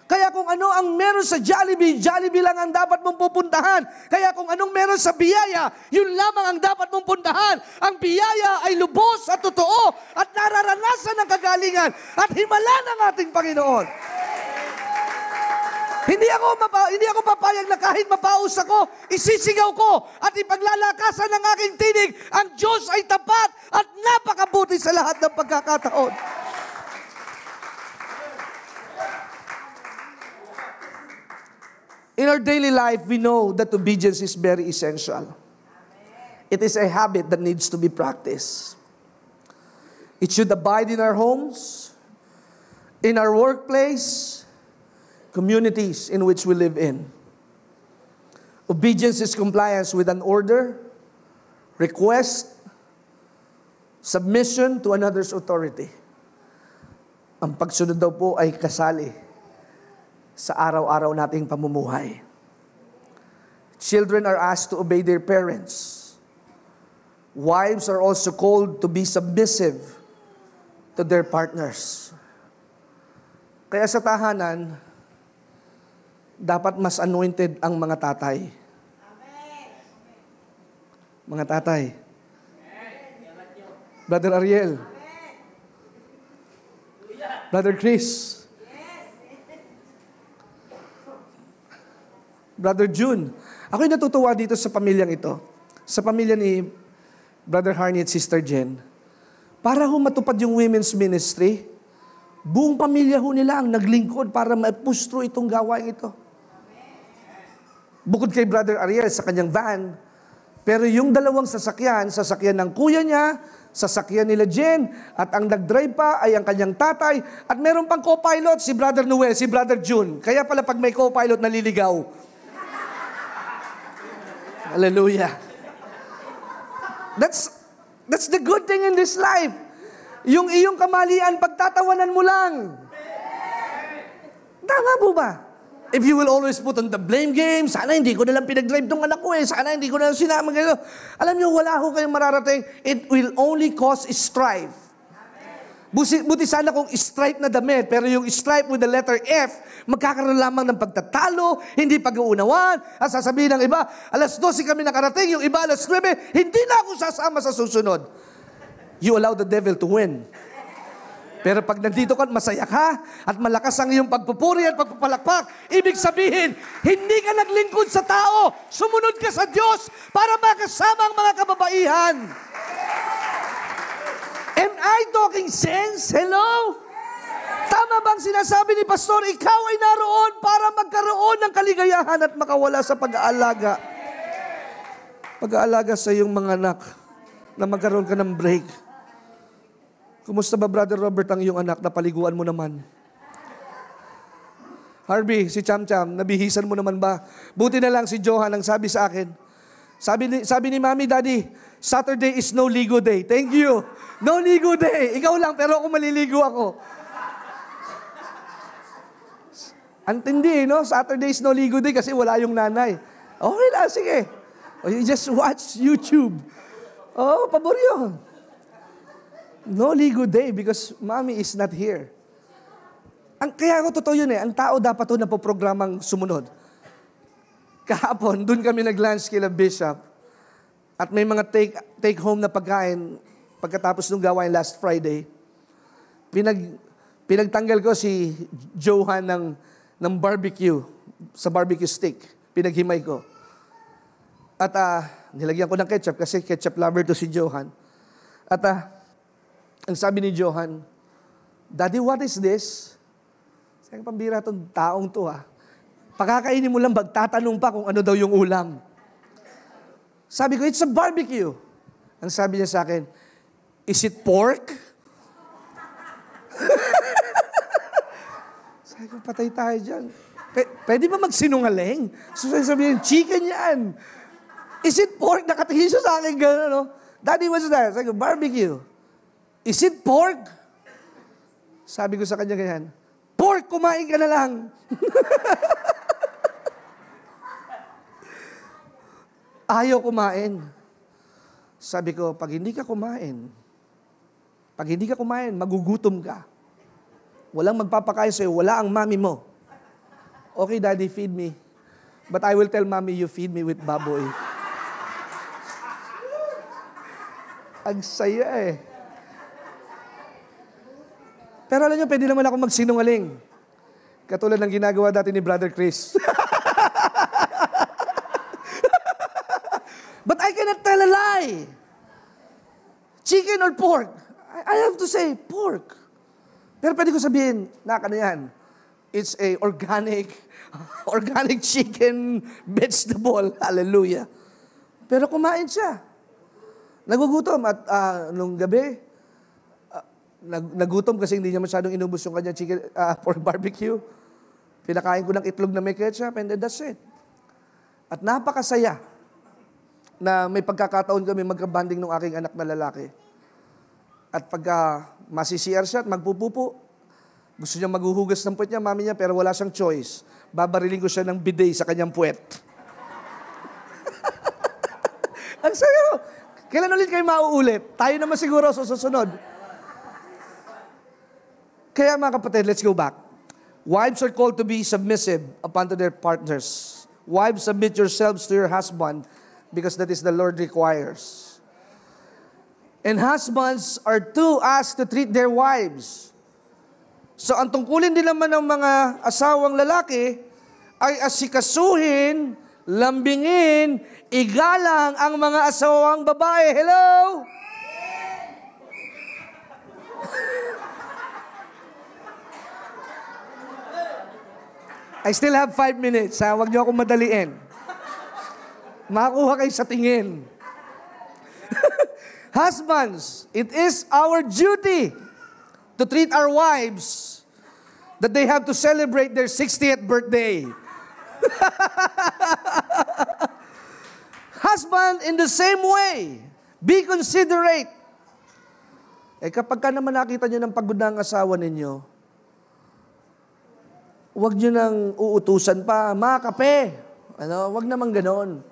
Kaya kung ano ang meron sa Jollibee, Jollibee lang ang dapat mong pupuntahan. Kaya kung anong meron sa biyaya, yun lamang ang dapat mong puntahan. Ang biyaya ay lubos at totoo at nararanasan ng kagalingan at himala ng ating Panginoon. Hindi ako papayag na kahit mapaus ako, isisigaw ko at ipaglalakasan ng aking tinig. Ang Diyos ay tapat at napakabuti sa lahat ng pagkakataon. In our daily life, we know that obedience is very essential. It is a habit that needs to be practiced. It should abide in our homes, in our workplace, communities in which we live in. Obedience is compliance with an order, request, submission to another's authority. Ang pagsunod daw po ay kasali sa araw-araw nating pamumuhay. Children are asked to obey their parents. Wives are also called to be submissive to their partners. Kaya sa tahanan, dapat mas anointed ang mga tatay. Mga tatay. Brother Ariel. Brother Chris. Brother June. Ako'y natutuwa dito sa pamilyang ito. Sa pamilya ni Brother Harney at Sister Jen. Para ho matupad yung women's ministry, buong pamilya ho nila ang naglingkod para ma-push through itong gawain ito. Bukod kay Brother Ariel sa kanyang van, pero yung dalawang sasakyan ng kuya niya, sasakyan nila Jen, at ang nag-drive pa ay ang kanyang tatay, at meron pang co-pilot, si Brother Noel, si Brother June. Kaya pala pag may co-pilot, naliligaw. Hallelujah. That's the good thing in this life. Yung iyong kamalian, pagtatawanan mo lang. Tama po ba? If you will always put on the blame game, sana hindi ko nalang pinag-drive tong anak ko sana hindi ko nalang sinama gano'n. Alam niyo, wala ho kayong mararating. It will only cause strife. Buti sana kung stripe na damit, pero yung stripe with the letter F, magkakaroon lamang ng pagtatalo, hindi pag-uunawan, at sasabihin ng iba, alas 12 kami nakarating, yung iba alas 9, hindi na ako sasama sa susunod. You allow the devil to win. Pero pag nandito ka at masaya ka, at malakas ang iyong pagpupuri at pagpapalakpak, ibig sabihin, hindi ka naglingkod sa tao, sumunod ka sa Diyos para makasama ang mga kababaihan. Am I talking sense? Hello? Tama bang sinasabi ni Pastor, ikaw ay naroon para magkaroon ng kaligayahan at makawala sa pag-aalaga? Pag-aalaga sa iyong mga anak na magkaroon ka ng break. Kumusta ba, Brother Robert, ang iyong anak? Napaliguan mo naman. Harvey, si Cham Cham, nabihisan mo naman ba? Buti na lang si Johan ang sabi sa akin. Sabi ni Mami, Daddy, Saturday is no ligo day. Thank you. No ligo day. Ikaw lang, pero ako maliligo ako. Antindi, no? Saturday is no ligo day kasi wala yung nanay. Okay lang, sige. Or you just watch YouTube. Oh, pabor yun. No ligo day because Mommy is not here. Kaya ako totoo yun eh. Ang tao dapat to na po programang sumunod. Kahapon, dun kami nag-lunch kila Bishop. At may mga take home na pagkain pagkatapos nung gawain last Friday. Pinagtanggal ko si Johan ng barbecue, sa barbecue stick. Pinaghimay ko. At nilagyan ko ng ketchup kasi ketchup lover to si Johan. At ang sabi ni Johan, Daddy, what is this? Sabi ko, pambira itong taong to Pakakainin mo lang, magtatanong pa kung ano daw yung ulam. Sabi ko, it's a barbecue. Ang sabi niya sa akin, is it pork? Sabi ko, patay tayo dyan. Pwede ba magsinungaling? So sabi niya, chicken yan. Is it pork? Nakatingin siya sa akin gano'n, no? Daddy, what's that? Sabi ko, barbecue. Is it pork? Sabi ko sa kanya ganyan, pork, kumain ka na lang. Ayaw kumain. Sabi ko, pag hindi ka kumain, magugutom ka. Walang magpapakain sa'yo, wala ang mami mo. Okay, Daddy, feed me. But I will tell Mommy, you feed me with baboy. Ang saya eh. Pero alam niyo, pwede naman ako magsinungaling. Katulad ng ginagawa dati ni Brother Chris. But I cannot tell a lie. Chicken or pork? I have to say pork. Pero pwede ko sabihin, ano yan? It's a organic chicken vegetable. Hallelujah. Pero kumain siya. Nagugutom at nung gabi, nagutom kasi hindi niya masyadong inubos yung kanya chicken pork barbecue. Pinakain ko ng itlog na may ketchup and then that's it. At napakasaya na may pagkakataon kami magkabanding ng aking anak na lalaki. At pagka masisiyar siya at magpupupo, gusto niya maghuhugas ng puwet niya, mami niya, pero wala siyang choice. Babariling ko siya ng bidet sa kanyang puwet. Ang sayo! Kailan ulit kayo mauulit? Tayo naman siguro sa susunod. Kaya mga kapatid, let's go back. Wives are called to be submissive upon to their partners. Wives, submit yourselves to your husband because that is the Lord requires. And husbands are to asked to treat their wives. So ang tungkulin din naman ng mga asawang lalaki ay asikasuhin, lambingin, igalang ang mga asawang babae. Hello? I still have 5 minutes. Huwag niyo akong madaliin. Makakuha kayo sa tingin. Husbands, it is our duty to treat our wives that they have to celebrate their 60th birthday. Husband, in the same way, be considerate. Kapag ka naman nakita nyo ng pagod ng asawa ninyo, huwag nyo nang uutusan pa, mga kape. Huwag naman ganon.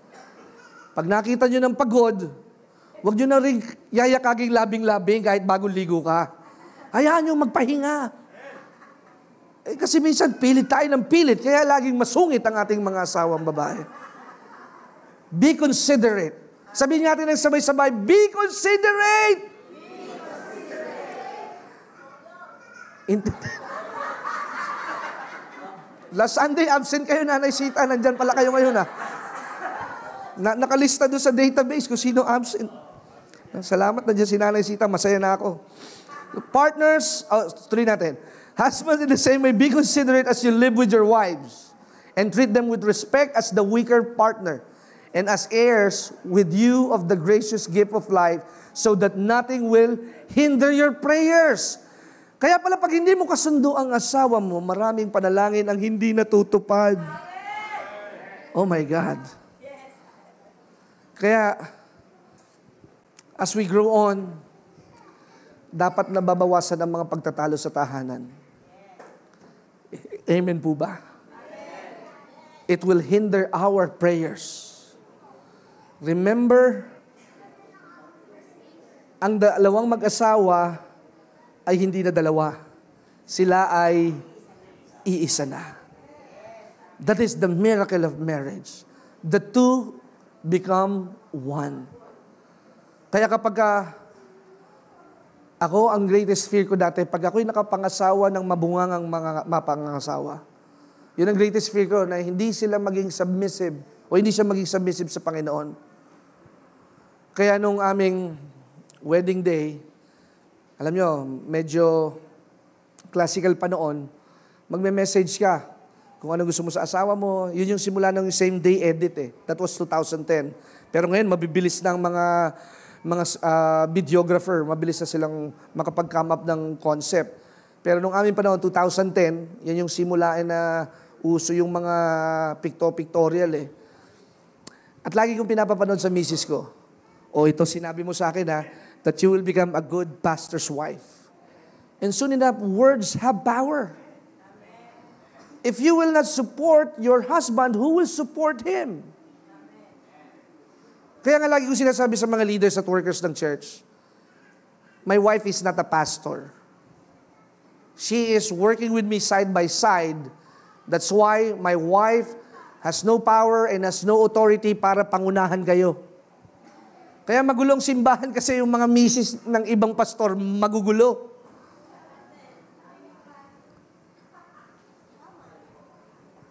Pag nakita nyo ng pagod, huwag nyo na rin yayakaging labing-labing kahit bagong ligo ka. Hayaan nyo magpahinga. Kasi minsan pilit tayo ng pilit, kaya laging masungit ang ating mga asawang babae. Be considerate. Sabihin natin ng sabay-sabay, be considerate! Last Sunday, absent kayo, Nanay Sita. Nandyan pala kayo ngayon, nakalista doon sa database kung sino absent. Salamat, nandiyan si Nanay Sita. Masaya na ako. Partners, tuloy natin. Husbands, in the same way, be considerate as you live with your wives and treat them with respect as the weaker partner. and as heirs with you of the gracious gift of life, so that nothing will hinder your prayers. Kaya pala pag hindi mo kasundo ang asawa mo, maraming panalangin ang hindi natutupad. Oh my God. Kaya, as we grow on, dapat nababawasan ang mga pagtatalo sa tahanan. Amen po ba? It will hinder our prayers. Remember, ang dalawang mag-asawa ay hindi na dalawa. Sila ay iisa na. That is the miracle of marriage. The two become one. Kaya kapag ako, ang greatest fear ko dati, pag ako'y nakapangasawa ng mabungangang mga mapangasawa, yun ang greatest fear ko, na hindi sila maging submissive, o hindi siya maging submissive sa Panginoon. Kaya nung aming wedding day, alam nyo, medyo classical pa noon, magme-message ka kung ano gusto mo sa asawa mo. Yun yung simula ng same day edit eh. That was 2010. Pero ngayon, mabibilis na ang mga videographer, mabilis na silang makapag-come up ng concept. Pero nung aming panahon, 2010, yan yung simulain na uso yung mga pictorial eh. At lagi kong pinapapanood sa misis ko, ito sinabi mo sa akin that you will become a good pastor's wife. And soon enough, words have power. If you will not support your husband, who will support him? Kaya nga lagi ko sinasabi sa mga leaders at workers ng church, my wife is not a pastor. She is working with me side by side. That's why my wife has no power and has no authority para pangunahan kayo. Kaya magulong simbahan kasi yung mga misis ng ibang pastor magugulo.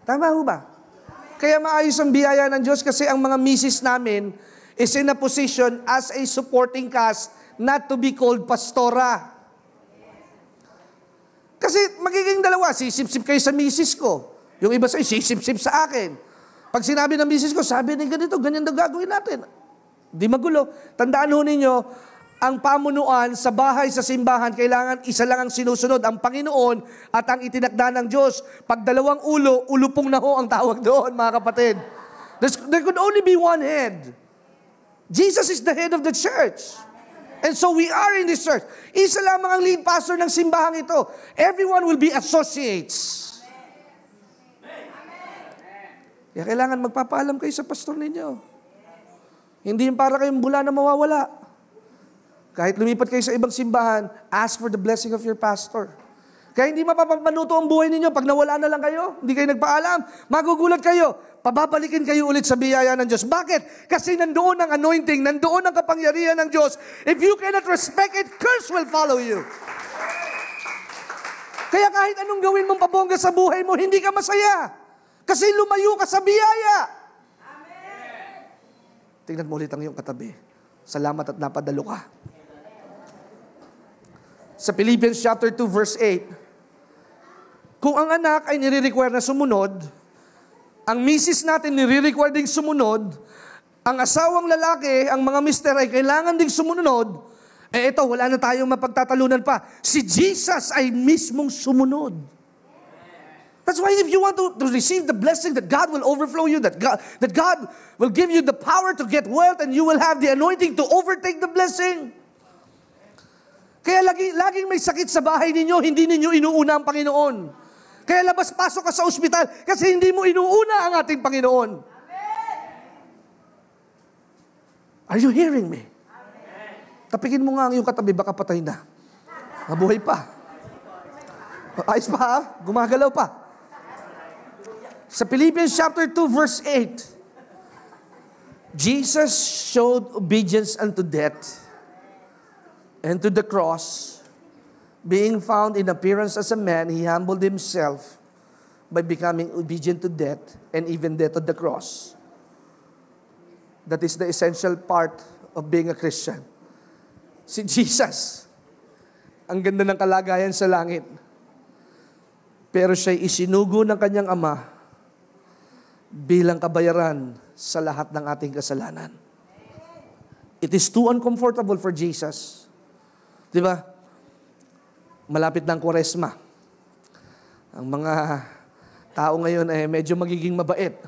Tama ho ba? Kaya maayos ang biyaya ng Diyos kasi ang mga misis namin is in a position as a supporting cast not to be called pastora. Kasi magiging dalawa, sisip-sip kayo sa misis ko. Yung iba sa'yo, sisip-sip sa akin. Pag sinabi ng misis ko, sabi ni ganito, ganyan daw gagawin natin. Di magulo. Tandaan ho ninyo, ang pamunuan sa bahay, sa simbahan, kailangan isa lang ang sinusunod, ang Panginoon at ang itinakda ng Diyos. Pag dalawang ulo, ulupong na ho ang tawag doon, mga kapatid. There could only be one head. Jesus is the head of the church. And so we are in this church. Isa lamang ang lead pastor ng simbahang ito. Everyone will be associates. Kaya kailangan magpapaalam kayo sa pastor ninyo. Hindi yung para kayong bula na mawawala. Kahit lumipat kayo sa ibang simbahan, ask for the blessing of your pastor. Kaya hindi mapapanuto ang buhay ninyo pag nawala na lang kayo, hindi kayo nagpaalam, magugulat kayo, pababalikin kayo ulit sa biyaya ng Diyos. Bakit? Kasi nandoon ang anointing, nandoon ang kapangyarihan ng Diyos. If you cannot respect it, curse will follow you. Kaya kahit anong gawin mong pabongga sa buhay mo, hindi ka masaya. Kasi lumayo ka sa biyaya. Amen. Tingnan mo ulit ang iyong katabi. Salamat at napadalo ka. Sa Philippians chapter 2 verse 8, kung ang anak ay nire-require na sumunod, ang misis natin nire-require ding sumunod, ang asawang lalaki, ang mga mister ay kailangan ding sumunod, ito, wala na tayong mapagtatalunan pa. Si Jesus ay mismong sumunod. That's why if you want to receive the blessing that God will overflow you, that God will give you the power to get wealth and you will have the anointing to overtake the blessing. Kaya laging may sakit sa bahay ninyo, hindi ninyo inuuna ang Panginoon. Kaya labas-pasok ka sa ospital kasi hindi mo inuuna ang ating Panginoon. Amen. Are you hearing me? Amen. Tapikin mo nga ang iyong katabi, baka patay na. Mabuhay pa. Ayos pa ha? Gumagalaw pa. Sa Philippians chapter 2 verse 8, Jesus showed obedience unto death and to the cross. Being found in appearance as a man, he humbled himself by becoming obedient to death and even death on the cross. That is the essential part of being a Christian. Si Jesus, ang ganda ng kalagayan sa langit. Pero siya'y isinugo ng kanyang ama bilang kabayaran sa lahat ng ating kasalanan. It is too uncomfortable for Jesus. Di ba? Malapit ng Kwaresma. Ang mga tao ngayon ay medyo magiging mabait.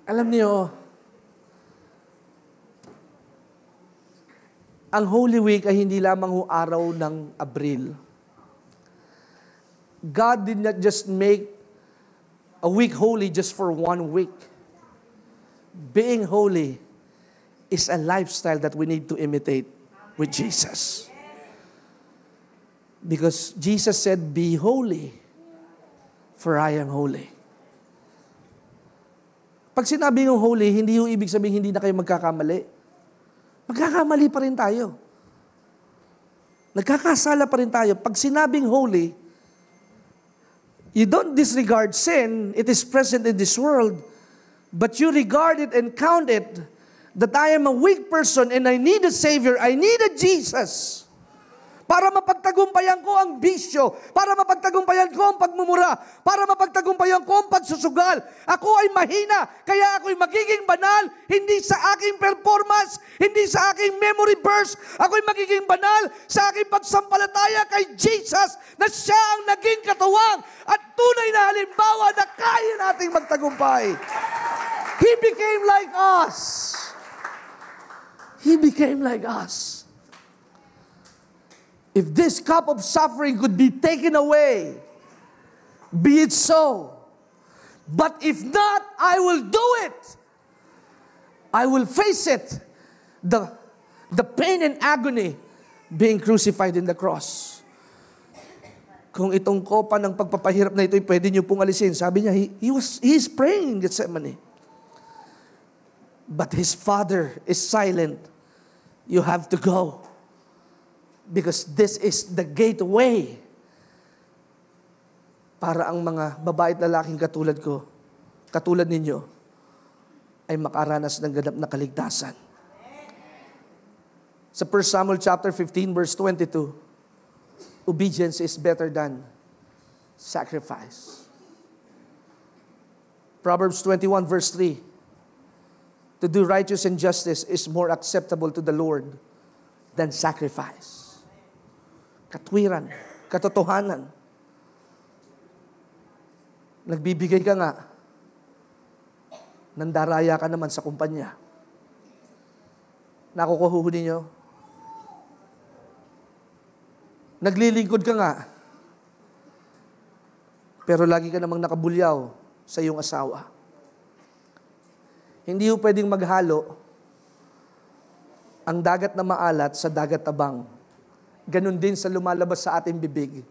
Alam niyo, ang Holy Week ay hindi lamang araw ng Abril. God did not just make a week holy just for 1 week. Being holy is a lifestyle that we need to imitate with Jesus. Because Jesus said, "Be holy, for I am holy." Pag sinabi ng holy, hindi yung ibig sabihin hindi na kayo magkakamali. Magkakamali pa rin tayo. Nagkakasala pa rin tayo. Pag sinabing holy, you don't disregard sin. It is present in this world. But you regard it and count it that I am a weak person and I need a Savior. I need a Jesus. Para mapagtagumpayan ko ang bisyo, para mapagtagumpayan ko ang pagmumura, para mapagtagumpayan ko ang pagsusugal. Ako ay mahina, kaya ako'y magiging banal, hindi sa aking performance, hindi sa aking memory burst. Ako'y magiging banal sa aking pagsampalataya kay Jesus na siya ang naging katuwang at tunay na halimbawa na kaya nating magtagumpay. He became like us. He became like us. If this cup of suffering could be taken away, be it so. But if not, I will do it. I will face it. The pain and agony being crucified in the cross. Kung itong kopa ng pagpapahirap na ito, pwede niyo pong alisin. Sabi niya, he is praying in Gethsemane. But his Father is silent. You have to go. Because this is the gateway para ang mga babae at lalaking katulad ko, katulad ninyo, ay makaranas ng ganap na kaligtasan. Sa 1 Samuel chapter 15 verse 22, obedience is better than sacrifice. Proverbs 21 verse 3, to do righteous and justice is more acceptable to the Lord than sacrifice. Katwiran, katotohanan. Nagbibigay ka nga, nandaraya ka naman sa kumpanya. Nakukuhuhuli niyo? Naglilingkod ka nga, pero lagi ka namang nakabulyaw sa iyong asawa. Hindi ho pwedeng maghalo ang dagat na maalat sa dagat tabang. Ganon din sa lumalabas sa ating bibig.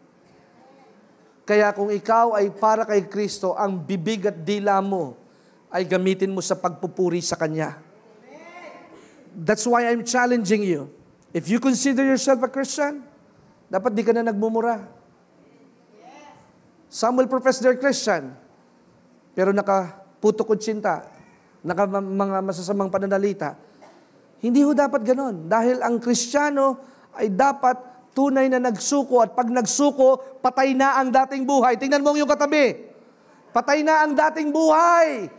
Kaya kung ikaw ay para kay Kristo, ang bibig at dila mo ay gamitin mo sa pagpupuri sa Kanya. That's why I'm challenging you. If you consider yourself a Christian, dapat di ka na nagmumura. Some will profess they're Christian, pero nakaputo kutsinta, mga masasamang pananalita. Hindi ho dapat ganon. Dahil ang Kristiyano ay dapat tunay na nagsuko, at pag nagsuko, patay na ang dating buhay. Tingnan mo yung katabi. Patay na ang dating buhay.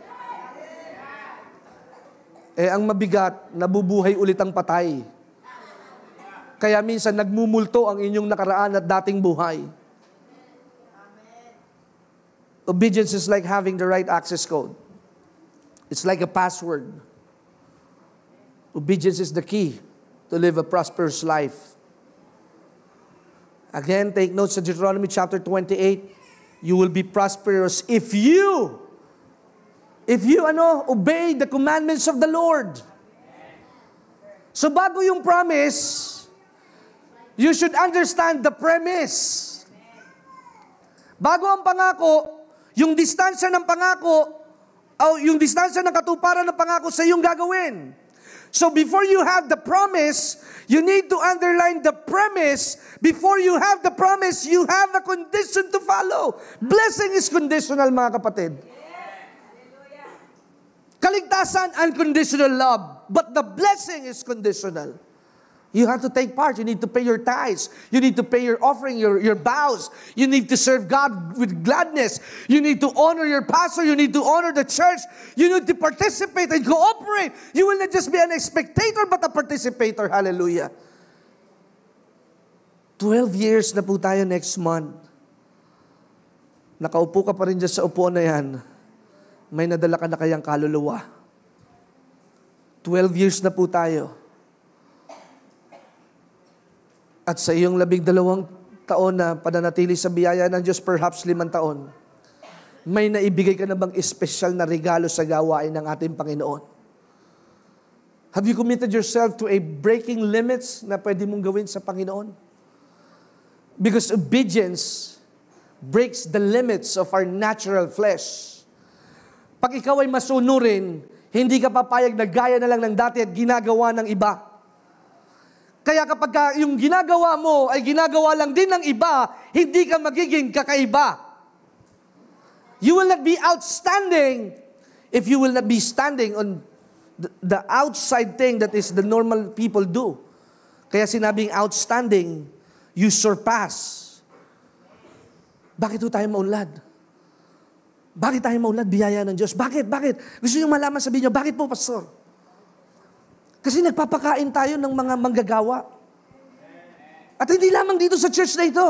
Ang mabigat, nabubuhay ulit ang patay. Kaya minsan nagmumulto ang inyong nakaraan at dating buhay. Obedience is like having the right access code. It's like a password. Obedience is the key to live a prosperous life. Again, take notes sa Deuteronomy chapter 28. You will be prosperous if you obey the commandments of the Lord. So bago yung promise, you should understand the premise. Bago ang pangako, yung distansya ng pangako, o yung distansya ng katuparan ng pangako sa iyong gagawin. So before you have the promise, you need to underline the premise. Before you have the promise, you have a condition to follow. Blessing is conditional, mga kapatid. Kaligtasan, unconditional love. But the blessing is conditional. You have to take part. You need to pay your tithes. You need to pay your offering, your vows. You need to serve God with gladness. You need to honor your pastor. You need to honor the church. You need to participate and cooperate. You will not just be an spectator, but a participator. Hallelujah. 12 years na po tayo next month. Nakaupo ka pa rin dyan sa upuan na yan. May nadala ka na kayang kaluluwa. 12 years na po tayo. At sa iyong 12 taon na pananatili sa biyaya ng Diyos, perhaps 5 taon, may naibigay ka na bang espesyal na regalo sa gawain ng ating Panginoon? Have you committed yourself to a breaking limits na pwede mong gawin sa Panginoon? Because obedience breaks the limits of our natural flesh. Pag ikaw ay masunurin, hindi ka papayag na gaya na lang ng dati at ginagawa ng iba. Kaya kapag yung ginagawa mo ay ginagawa lang din ng iba, hindi ka magiging kakaiba. You will not be outstanding if you will not be standing on the outside thing that is the normal people do. Kaya sinabing outstanding, you surpass. Bakit po tayo maunlad? Bakit tayo maunlad? Biyaya ng Diyos. Bakit? Gusto niyo malaman, sabihin niyo, bakit po, Pastor? Kasi nagpapakain tayo ng mga manggagawa. At hindi lamang dito sa church na ito.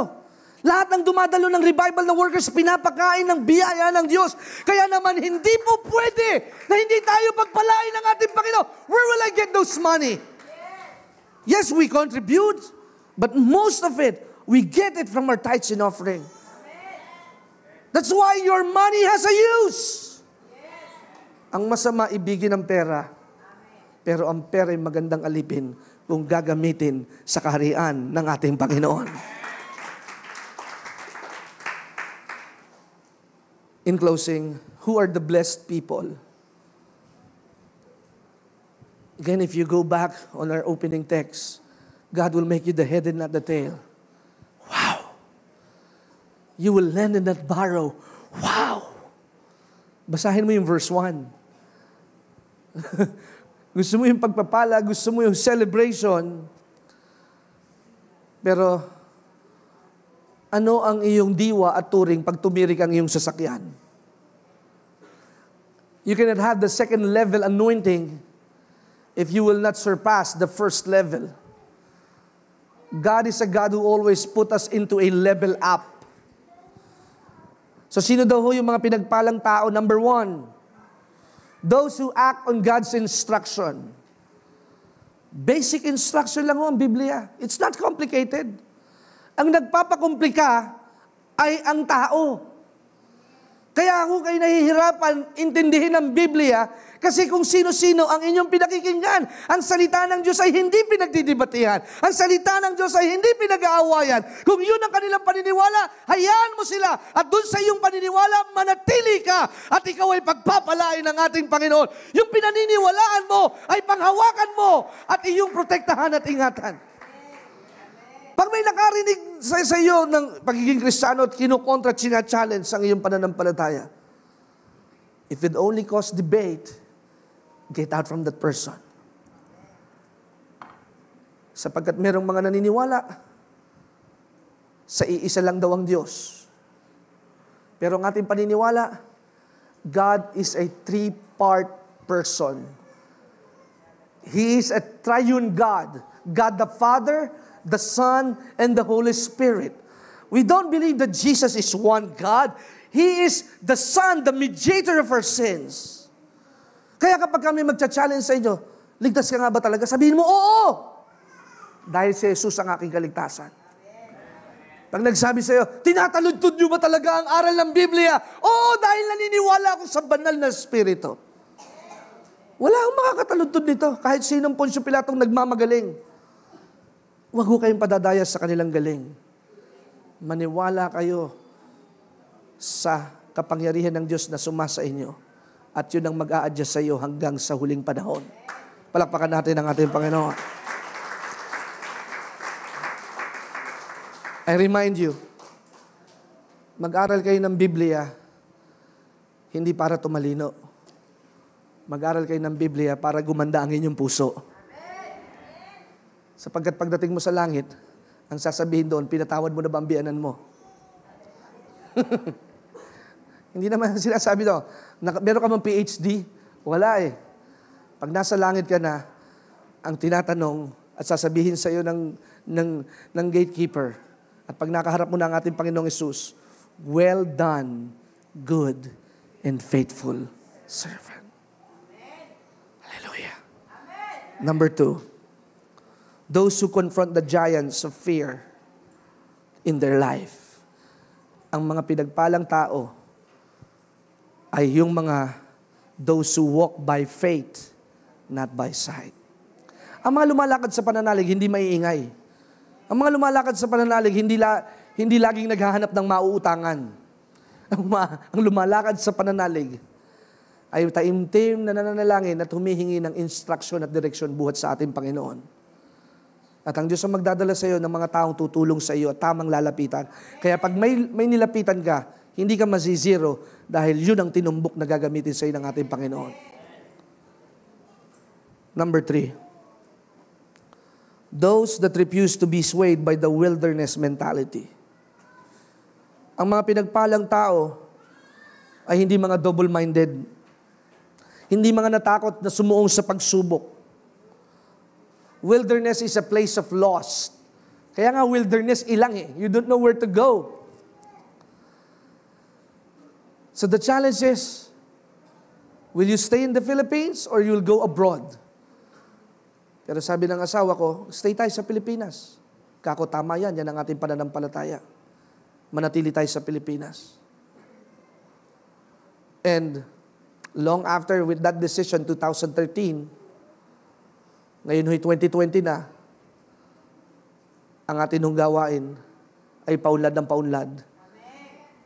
Lahat ng dumadalo ng revival na workers, pinapakain ng biyaya ng Diyos. Kaya naman, hindi po pwede na hindi tayo pagpalain ng ating Panginoon. Where will I get those money? Yes, we contribute, but most of it, we get it from our tithes and offering. That's why your money has a use. Ang masama, ibigin ng pera. Pero ang pera ay magandang alipin kung gagamitin sa kaharian ng ating Panginoon. In closing, who are the blessed people? Again, if you go back on our opening text, God will make you the head and not the tail. Wow! You will lend and not borrow. Wow! Basahin mo yung verse 1. Gusto mo yung pagpapala, gusto mo yung celebration, pero ano ang iyong diwa at turing pag tumirik ang iyong sasakyan? You cannot have the second level anointing if you will not surpass the first level. God is a God who always put us into a level up. So sino daw ho yung mga pinagpalang tao? Number 1, those who act on God's instruction. Basic instruction lang ho ang Biblia. It's not complicated. Ang nagpapakomplika ay ang tao. Kaya ako kayo nahihirapan intindihin ang Biblia kasi kung sino-sino ang inyong pinakikinggan. Ang salita ng Diyos ay hindi pinagdidebatehan. Ang salita ng Diyos ay hindi pinag-aawayan. Kung yun ang kanilang paniniwala, hayaan mo sila. At dun sa iyong paniniwala, manatili ka. At ikaw ay pagpapalain ng ating Panginoon. Yung pinaniniwalaan mo ay panghawakan mo at iyong protektahan at ingatan. Pag may nakarinig sa iyo ng pagiging Kristiyano at kinukontra at sina-challenge ang iyong pananampalataya, if it only cause debate, get out from that person. Sapagkat merong mga naniniwala sa iisa lang daw ang Diyos. Pero ang ating paniniwala, God is a three-part person. He is a triune God. God the Father, the Son, and the Holy Spirit. We don't believe that Jesus is one God. He is the Son, the mediator of our sins. Kaya kapag kami magcha-challenge sa inyo, ligtas ka nga ba talaga? Sabihin mo, oo! Dahil si Jesus ang aking kaligtasan. Pag nagsabi sa iyo, tinataludtod nyo ba talaga ang aral ng Biblia? Oo, dahil naniniwala ako sa banal na Espiritu. Wala akong makakataludtod nito. Kahit sinong Poncio Pilatong nagmamagaling. Huwag ho kayong padadaya sa kanilang galing. Maniwala kayo sa kapangyarihan ng Diyos na sumasa inyo. At yun ang mag-a-adjust sa iyo hanggang sa huling panahon. Palakpakan natin ang ating Panginoon. I remind you, mag-aral kayo ng Biblia, hindi para tumalino. Mag-aral kayo ng Biblia para gumanda ang inyong puso. Sapagkat pagdating mo sa langit, ang sasabihin doon, pinatawad mo na ba ang biyanan mo? Hindi naman sinasabi doon, meron ka bang PhD? Wala eh. Pag nasa langit ka na, ang tinatanong at sasabihin sa iyo ng gatekeeper, at pag nakaharap mo na ang ating Panginoong Hesus, well done, good and faithful servant. Hallelujah. Number 2, those who confront the giants of fear in their life. Ang mga pinagpalang tao ay yung mga those who walk by faith, not by sight. Ang mga lumalakad sa pananalig, hindi maiingay. Ang mga lumalakad sa pananalig, hindi laging naghahanap ng mauutangan. Ang lumalakad sa pananalig ay taimtim na nananalangin at humihingi ng instruction at direksyon buhat sa ating Panginoon. At ang Diyos ang magdadala sa iyo ng mga taong tutulong sa iyo at tamang lalapitan. Kaya pag may nilapitan ka, hindi ka mazizero dahil yun ang tinumbok na gagamitin sa iyo ng ating Panginoon. Number 3, those that refuse to be swayed by the wilderness mentality. Ang mga pinagpalang tao ay hindi mga double-minded. Hindi mga natakot na sumuong sa pagsubok. Wilderness is a place of loss. Kaya nga wilderness ilang eh. You don't know where to go. So the challenge is, will you stay in the Philippines or you'll go abroad? Pero sabi ng asawa ko, stay tayo sa Pilipinas. Kako, tama yan. Yan ang ating pananampalataya. Manatili tayo sa Pilipinas. And long after with that decision, 2013, ngayon ho'y 2020 na, ang ating gawain ay paunlad ng paunlad.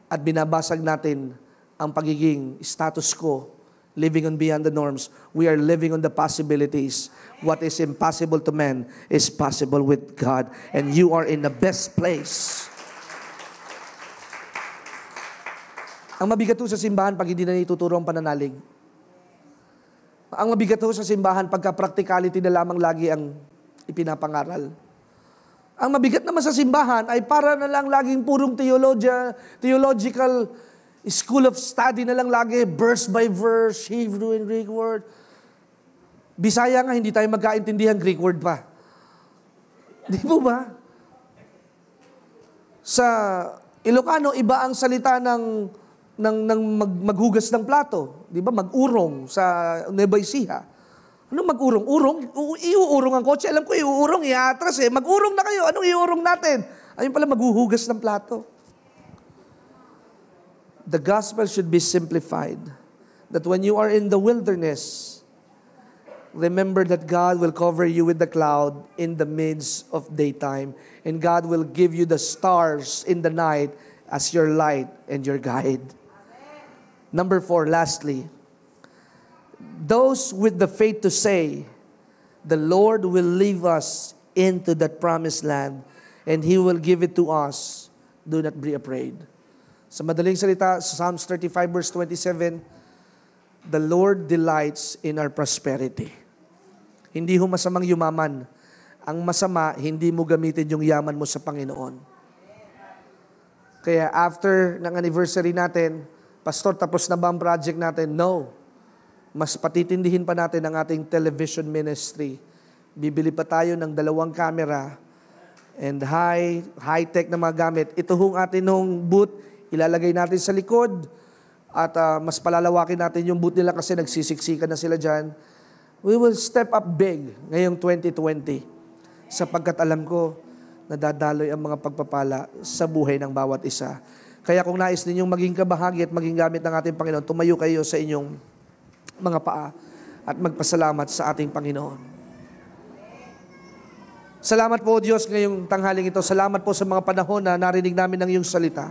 At binabasag natin ang pagiging status quo, living on beyond the norms. We are living on the possibilities. What is impossible to man is possible with God. And you are in the best place. Ang mabigat sa simbahan pag hindi na ituturo ang pananalig. Ang mabigat sa simbahan pagka practicality na lamang lagi ang ipinapangaral. Ang mabigat naman sa simbahan ay para na lang laging purong theological school of study na lang lagi, verse by verse, Hebrew and Greek word. Bisaya nga, hindi tayo magkaintindihan, Greek word pa. Di po ba? Sa Ilocano, iba ang salita ng maghugas ng plato. Di ba? Mag-urong sa Nueva Ecija. Anong mag-urong? Urong? Iuurong ang kotse. Alam ko, iuurong, iatras eh. Mag-urong na kayo. Anong iuurong natin? Ayun pala, maghuhugas ng plato. The gospel should be simplified. That when you are in the wilderness, remember that God will cover you with the cloud in the midst of daytime. And God will give you the stars in the night as your light and your guide. Number 4, lastly, those with the faith to say, the Lord will lead us into that promised land and He will give it to us. Do not be afraid. Sa madaling salita, Psalms 35 verse 27, the Lord delights in our prosperity. Hindi ho masamang yumaman. Ang masama, hindi mo gamitin yung yaman mo sa Panginoon. Kaya after ng anniversary natin, Pastor, tapos na ba ang project natin? No. Mas patitindihin pa natin ang ating television ministry. Bibili pa tayo ng 2 camera and high-tech na mga gamit. Ito hong atin hong booth, ilalagay natin sa likod at mas palalawakin natin yung booth nila kasi nagsisiksikan na sila dyan. We will step up big ngayong 2020 sapagkat alam ko nadadaloy ang mga pagpapala sa buhay ng bawat isa. Kaya kung nais ninyong maging kabahagi at maging gamit ng ating Panginoon, tumayo kayo sa inyong mga paa at magpasalamat sa ating Panginoon. Salamat po, Diyos, ngayong tanghaling ito. Salamat po sa mga panahon na narinig namin ng iyong salita.